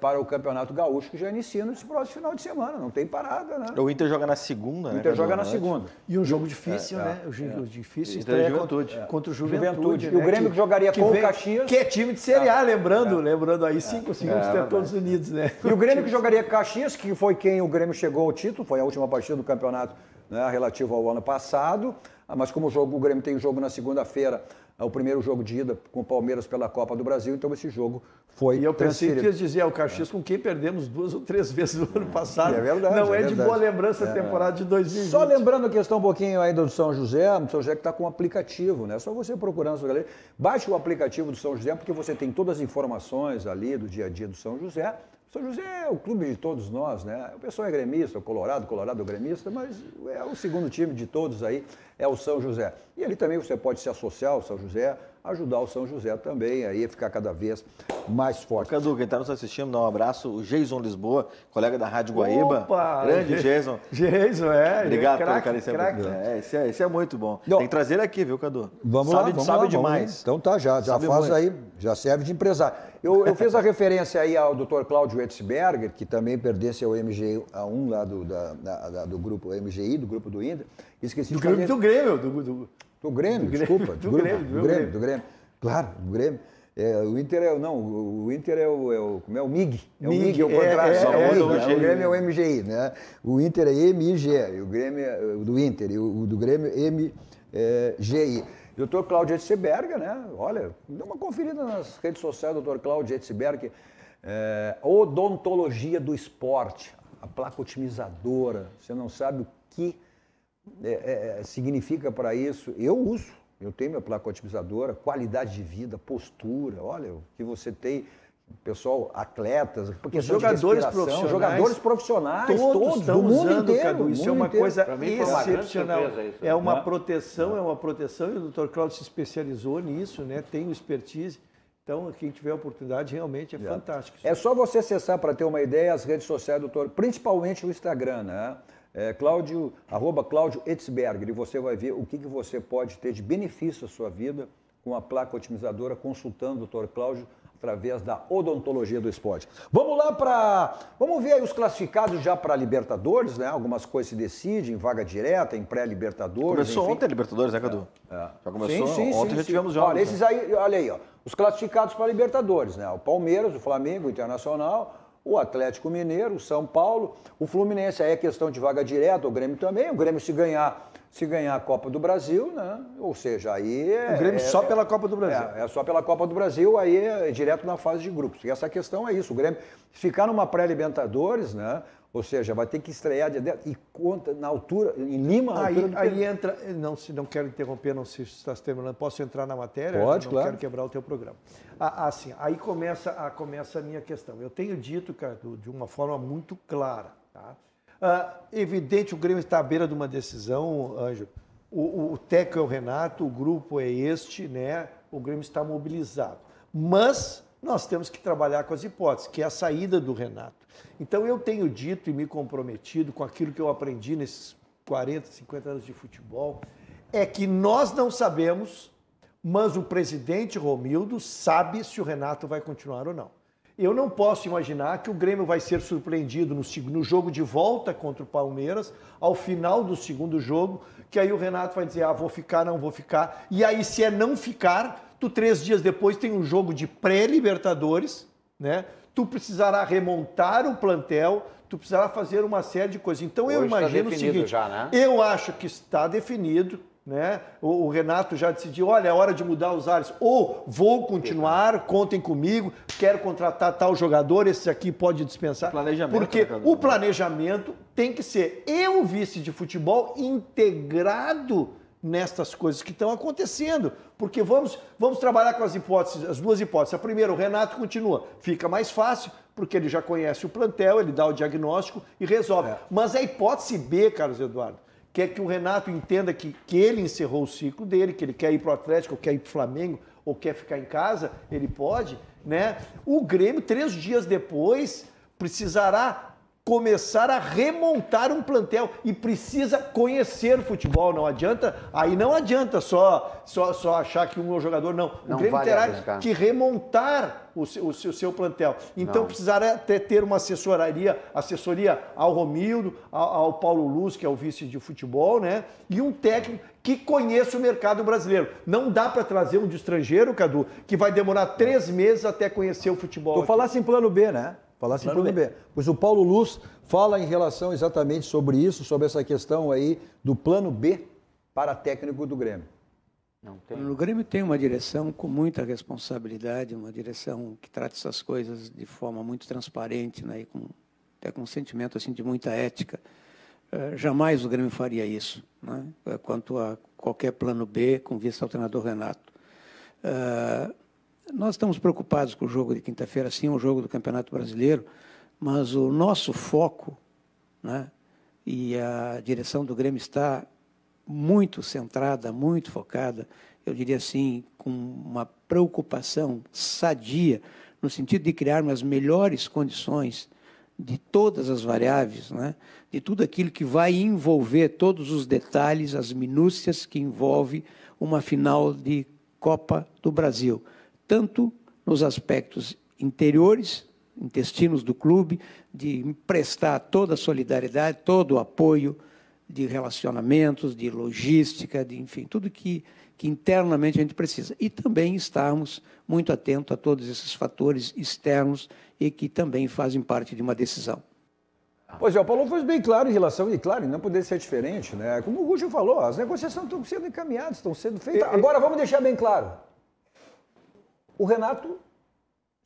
para o Campeonato Gaúcho, que já inicia nesse próximo final de semana, não tem parada, né? O Inter joga na segunda, né? O Inter joga na segunda. E um jogo difícil, né? O jogo difícil estreia contra o Juventude. E o Grêmio que jogaria com o Caxias. Que é time de Série A, lembrando aí, 5 segundos ter todos unidos, né? E o Grêmio que jogaria com o Caxias, que foi quem o Grêmio chegou ao título, foi a última partida do campeonato, né, relativo ao ano passado. Mas como o Grêmio tem jogo na segunda-feira, o primeiro jogo de ida com o Palmeiras pela Copa do Brasil, então esse jogo foi E eu pensei transferido. que ia dizer, o Caxias com quem perdemos 2 ou 3 vezes no ano passado. É verdade. Não é de boa lembrança a temporada de 2020. Só lembrando a questão um pouquinho ainda do São José, o São José que está com um aplicativo, né? Só você procurando, sua galera. Baixe o aplicativo do São José, porque você tem todas as informações ali do dia a dia do São José. São José é o clube de todos nós, né? O pessoal é gremista, o Colorado é gremista, mas é o segundo time de todos aí, é o São José. E ali também você pode se associar ao São José, ajudar o São José também, aí ficar cada vez mais forte. Cadu, quem está nos assistindo, dá um abraço. O Jason Lisboa, colega da Rádio Guaíba. Opa! Grande Jason. Jason, Obrigado pelo craque, carinho sempre. Esse é muito bom. Não. Tem que trazer ele aqui, viu, Cadu? Vamos sabe, lá, sabe lá, demais. Então tá, já Sabe faz muito. aí, já serve de empresário. Eu fiz a referência aí ao Dr. Cláudio Etzberger, que também pertence ao MGI1 lá do grupo MGI, do grupo do Inter. Esqueci do Grêmio. Do Grêmio, desculpa. Do Grêmio. Claro, do Grêmio. O Inter é o MIG. É o MIG, é o contrário. O Grêmio é o MGI, né? O Inter é MIG, o Grêmio é do Inter, e o do Grêmio é MGI. Dr. Cláudio Etzberger, né? Olha, dá uma conferida nas redes sociais do Dr. Cláudio Etzberger. Odontologia do esporte, a placa otimizadora. Você não sabe o que significa para isso. Eu uso, eu tenho minha placa otimizadora, qualidade de vida, postura. Olha, o que você tem... Pessoal, atletas, porque jogadores profissionais, todos estão do mundo usando, inteiro. Cadu, isso é uma coisa excepcional. Isso, é uma proteção, e o Dr. Cláudio se especializou nisso, né? Tem o expertise. Então, quem tiver a oportunidade, realmente é fantástico. É só você acessar, para ter uma ideia, as redes sociais do doutor, principalmente o Instagram, né? Cláudio Etzberger, e você vai ver o que você pode ter de benefício à sua vida com a placa otimizadora, consultando o Dr. Cláudio através da odontologia do esporte. Vamos lá vamos ver aí os classificados já para Libertadores, né? Algumas coisas se decidem, vaga direta, em pré-Libertadores. Começou ontem a Libertadores, né, Cadu? Já começou? Sim, ontem já tivemos jogos. Olha, esses aí, olha aí, ó, os classificados para Libertadores, né? O Palmeiras, o Flamengo, o Internacional, o Atlético Mineiro, o São Paulo, o Fluminense, aí é questão de vaga direta, o Grêmio também. O Grêmio se ganhar a Copa do Brasil, né? Ou seja, aí... O Grêmio só pela Copa do Brasil. É só pela Copa do Brasil, aí é direto na fase de grupos. E essa questão é isso, o Grêmio ficar numa pré-Libertadores, né? Ou seja, vai ter que estrear e conta na altura, em Lima... Aí entra... Não quero interromper, não sei se está terminando. Posso entrar na matéria? Pode, claro. Não quero quebrar o teu programa. Assim, aí começa a minha questão. Eu tenho dito, cara, de uma forma muito clara, tá? Evidente, o Grêmio está à beira de uma decisão, Ângelo. O técnico é o Renato, o grupo é este, né? O Grêmio está mobilizado. Mas nós temos que trabalhar com as hipóteses, que é a saída do Renato. Então eu tenho dito e me comprometido com aquilo que eu aprendi nesses 40, 50 anos de futebol, é que nós não sabemos, mas o presidente Romildo sabe se o Renato vai continuar ou não. Eu não posso imaginar que o Grêmio vai ser surpreendido no jogo de volta contra o Palmeiras, ao final do segundo jogo, que aí o Renato vai dizer, vou ficar, não vou ficar. E aí, se é não ficar, 3 dias depois tem um jogo de pré-Libertadores, né? Tu precisará remontar o plantel, tu precisará fazer uma série de coisas. Então, eu imagino o seguinte, já, né? Eu acho que está definido, né? O Renato já decidiu, olha, é hora de mudar os ares. Ou vou continuar, contem comigo, quero contratar tal jogador, esse aqui pode dispensar. Planejamento, porque o planejamento tem que ser o vice de futebol integrado nestas coisas que estão acontecendo. Porque vamos trabalhar com as hipóteses, as duas hipóteses. A primeira, o Renato continua, fica mais fácil, porque ele já conhece o plantel, ele dá o diagnóstico e resolve. Mas a hipótese B, Carlos Eduardo, quer que o Renato entenda que ele encerrou o ciclo dele, que ele quer ir para o Atlético, ou quer ir para o Flamengo, ou quer ficar em casa, ele pode, né? O Grêmio, 3 dias depois, precisará começar a remontar um plantel e precisa conhecer futebol. Não adianta só achar que um é o jogador, não. O Grêmio terá que remontar o seu plantel. Então precisará ter uma assessoria ao Romildo, ao Paulo Luz, que é o vice de futebol, né? E um técnico que conheça o mercado brasileiro. Não dá para trazer um de estrangeiro, Cadu, que vai demorar 3 meses até conhecer o futebol. Tu falasse em plano B, né? Falasse em plano B. Pois o Paulo Luz fala em relação exatamente sobre isso, sobre essa questão aí do plano B para técnico do Grêmio. O Grêmio tem uma direção com muita responsabilidade, uma direção que trata essas coisas de forma muito transparente, né, e até com um sentimento assim, de muita ética. Jamais o Grêmio faria isso, né, quanto a qualquer plano B com vista ao treinador Renato. Nós estamos preocupados com o jogo de quinta-feira, sim, o jogo do Campeonato Brasileiro, mas o nosso foco, né, e a direção do Grêmio está muito centrada, muito focada, eu diria assim, com uma preocupação sadia, no sentido de criarmos as melhores condições de todas as variáveis, né, de tudo aquilo que vai envolver todos os detalhes, as minúcias que envolve uma final de Copa do Brasil, tanto nos aspectos interiores, intestinos do clube, de prestar toda a solidariedade, todo o apoio de relacionamentos, de logística, de, enfim, tudo que internamente a gente precisa. E também estarmos muito atentos a todos esses fatores externos e que também fazem parte de uma decisão. Pois é, o Paulo foi bem claro em relação, e claro, não poderia ser diferente, né? Como o Gucci falou, as negociações estão sendo encaminhadas, estão sendo feitas. Agora, vamos deixar bem claro. O Renato,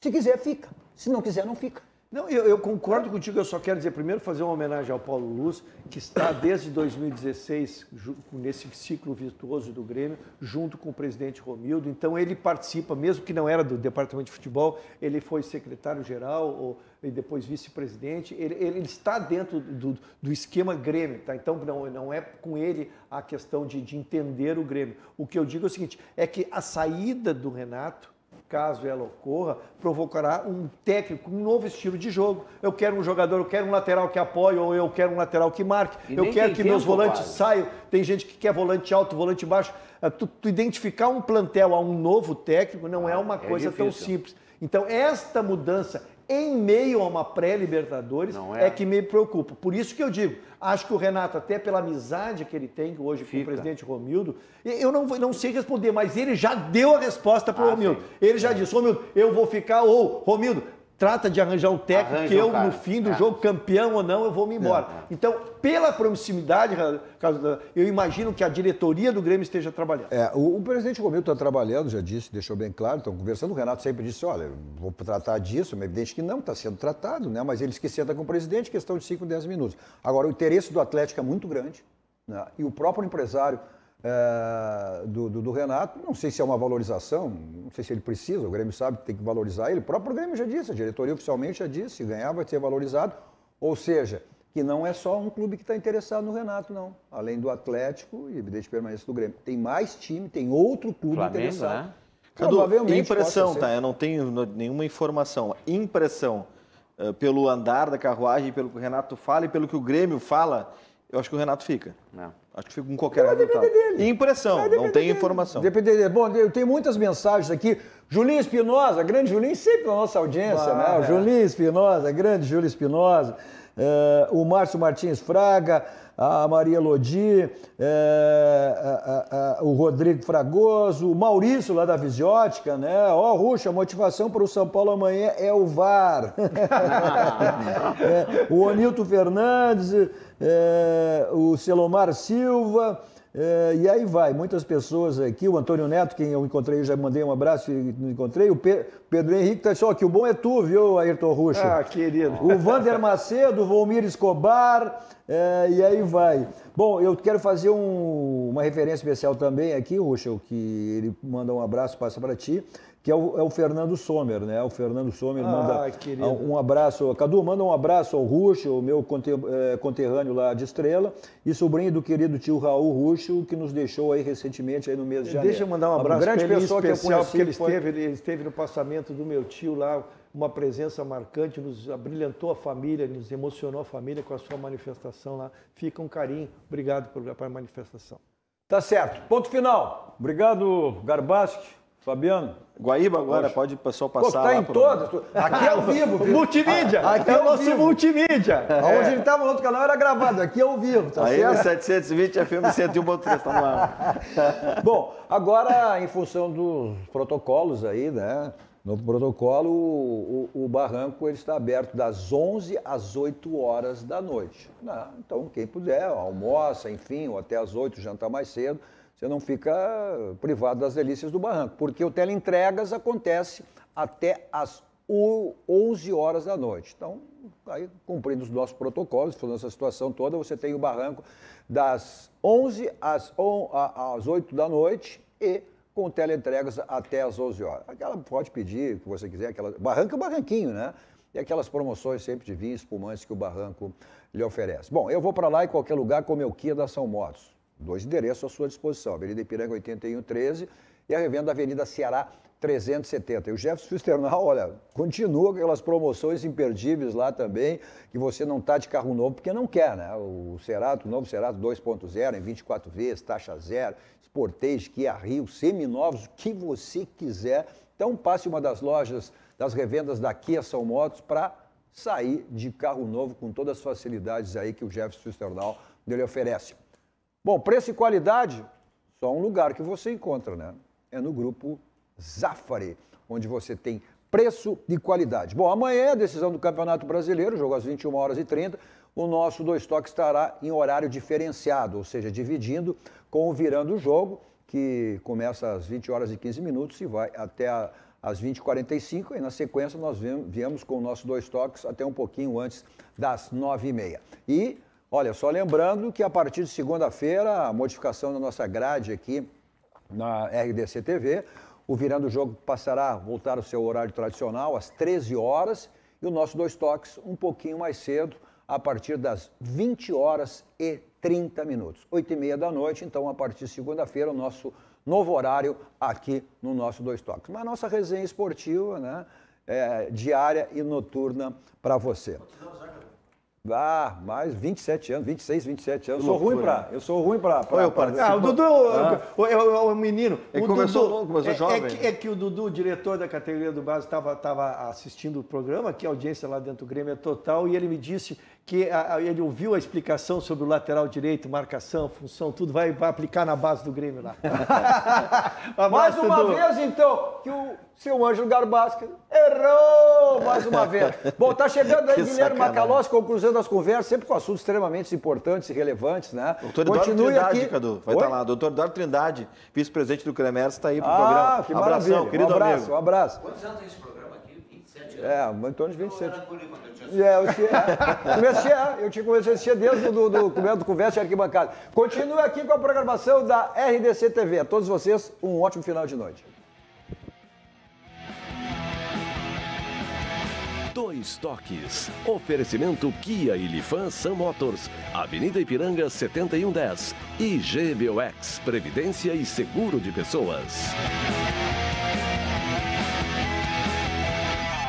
se quiser, fica. Se não quiser, não fica. Não, eu concordo contigo, eu só quero dizer, primeiro, fazer uma homenagem ao Paulo Luz, que está desde 2016 nesse ciclo virtuoso do Grêmio, junto com o presidente Romildo. Então, ele participa, mesmo que não era do departamento de futebol, ele foi secretário-geral e depois vice-presidente. Ele está dentro do esquema Grêmio, tá? Então, não é com ele a questão de entender o Grêmio. O que eu digo é o seguinte, é que a saída do Renato, caso ela ocorra, provocará um técnico, um novo estilo de jogo. Eu quero um jogador, eu quero um lateral que apoie, ou eu quero um lateral que marque, eu quero que meus volantes saiam. Tem gente que quer volante alto, volante baixo. Tu identificar um plantel a um novo técnico não é uma coisa tão simples. Então, esta mudança em meio a uma pré-Libertadores é que me preocupa. Por isso que eu digo, acho que o Renato, até pela amizade que ele tem hoje com o presidente Romildo, eu não sei responder, mas ele já deu a resposta para o Romildo. Ele já disse, Romildo, eu vou ficar, ou Romildo, trata de arranjar um técnico que eu, no fim do jogo, campeão ou não, eu vou me embora. Então, pela proximidade, eu imagino que a diretoria do Grêmio esteja trabalhando. O presidente Romildo está trabalhando, já disse, deixou bem claro, estão conversando. O Renato sempre disse, olha, vou tratar disso, mas é evidente que não está sendo tratado, né? Mas eles que sentam com o presidente, questão de 5, 10 minutos. Agora, o interesse do Atlético é muito grande, né? E o próprio empresário do Renato, não sei se é uma valorização, não sei se ele precisa, o Grêmio sabe que tem que valorizar ele, o próprio Grêmio já disse, a diretoria oficialmente já disse, se ganhar vai ser valorizado, ou seja, que não é só um clube que está interessado no Renato, não. Além do Atlético e evidente permanência do Grêmio. Tem mais time, tem outro clube Flamengo, interessado. Né? Provavelmente impressão, tá? Eu não tenho nenhuma informação. Impressão, pelo andar da carruagem, pelo que o Renato fala e pelo que o Grêmio fala, eu acho que o Renato fica. Não. Acho que fica com qualquer resultado. Dele. Impressão, não tem informação. Depender dele. Bom, eu tenho muitas mensagens aqui. Julinho Espinosa, grande Julinho, sempre na nossa audiência, né? O Julinho Espinosa, grande Júlio Espinosa. O Márcio Martins Fraga, a Maria Lodi, o Rodrigo Fragoso, o Maurício lá da Visiótica, né? Ó, Ruxa, a motivação para o São Paulo amanhã é o VAR. O Onilton Fernandes, o Celomar Silva, e aí vai, muitas pessoas aqui, o Antônio Neto, quem eu encontrei, eu já mandei um abraço e não encontrei, o Pedro Henrique tá só que o bom é tu, viu, Ayrton Ruxa? Ah, querido. O Vander Macedo, o Volmir Escobar, e aí vai. Bom, eu quero fazer uma referência especial também aqui, Ruxa, que ele manda um abraço, passa para ti, que é o Fernando Sommer, né? O Fernando Sommer manda um abraço. Cadu, manda um abraço ao Ruxo, o meu conterrâneo lá de Estrela, e sobrinho do querido tio Raul Ruxo, que nos deixou aí recentemente, aí no mês de janeiro. Deixa eu mandar um abraço grande pessoa especial, que ele esteve no passamento do meu tio lá, uma presença marcante, nos abrilhantou a família, nos emocionou a família com a sua manifestação lá. Fica um carinho. Obrigado pela manifestação. Tá certo. Ponto final. Obrigado, Garbaschi. Fabiano? Guaíba agora, pode o pessoal passar tá lá. Em todas. Aqui é ao vivo, viu? Multimídia. Aqui é o nosso multimídia. Onde ele estava no outro canal era gravado, aqui é ao vivo, tá aí certo? Aí 720 FM 101.3, tá no ar. Bom, em função dos protocolos aí, né? No protocolo, o barranco ele está aberto das 11 às 8 horas da noite. Então, quem puder, almoça, enfim, ou até às 8, jantar mais cedo, você não fica privado das delícias do barranco, porque o teleentregas acontece até às 11 horas da noite. Então, aí, cumprindo os nossos protocolos, falando essa situação toda, você tem o barranco das 11 às 8 da noite e com teleentregas até às 11 horas. Aquela pode pedir o que você quiser, barranco é o barranquinho, né? E aquelas promoções sempre de vinhos espumantes que o barranco lhe oferece. Bom, eu vou para lá em qualquer lugar com o meu Kia da São Motos. 2 endereços à sua disposição, Avenida Ipiranga 8113 e a revenda da Avenida Ceará 370. E o Jefferson Fisternal, olha, continua com aquelas promoções imperdíveis lá também, que você não está de carro novo porque não quer, né? O Cerato, o novo Cerato 2.0 em 24 vezes, taxa zero, Sportage, Kia Rio, seminovos, o que você quiser. Então passe uma das lojas, das revendas da Kia São Motos para sair de carro novo com todas as facilidades aí que o Jefferson Fisternal lhe oferece. Bom, preço e qualidade, só um lugar que você encontra, né? É no grupo Zafari, onde você tem preço e qualidade. Bom, amanhã é a decisão do Campeonato Brasileiro, jogo às 21h30. o nosso Dois Toques estará em horário diferenciado, ou seja, dividindo com o Virando o Jogo, que começa às 20 horas e 15 minutos e vai até às 20h45, e na sequência nós viemos com o nosso Dois Toques até um pouquinho antes das 9h30. E, olha, só lembrando que a partir de segunda-feira, a modificação da nossa grade aqui na RDC TV, o Virando o Jogo passará a voltar ao seu horário tradicional, às 13 horas, e o nosso Dois Toques um pouquinho mais cedo, a partir das 20h30. 8h30 da noite, então, a partir de segunda-feira, o nosso novo horário aqui no nosso Dois Toques. Mas a nossa resenha esportiva, né, diária e noturna para você. Mais 27 anos, 26, 27 anos. Eu sou ruim para o Dudu é o menino. Ele começou jovem. É que o Dudu, o diretor da categoria do base, estava assistindo o programa, que a audiência lá dentro do Grêmio é total, e ele me disse que ele ouviu a explicação sobre o lateral direito, marcação, função, tudo, vai aplicar na base do Grêmio lá. Mais uma vez, então, que o seu Ângelo Garbasca errou mais uma vez. Bom, tá chegando aí Guilherme Macalossi, conclusão das conversas, sempre com assuntos extremamente importantes e relevantes, né? Doutor Eduardo Trindade, Cadu, vai estar lá. Doutor Eduardo Trindade, vice-presidente do CREMERS, está aí pro programa. Que maravilha. Abração, querido amigo. Um abraço. Quantos anos tem esse programa aqui? 27 anos? Em torno de 27. Eu tinha começado a assistir desde do Conversa de Arquibancada. Continue aqui com a programação da RDC TV. A todos vocês, um ótimo final de noite. Dois Toques. Oferecimento Kia e Lifan Sam Motors. Avenida Ipiranga 7110. E GBOX. Previdência e Seguro de Pessoas.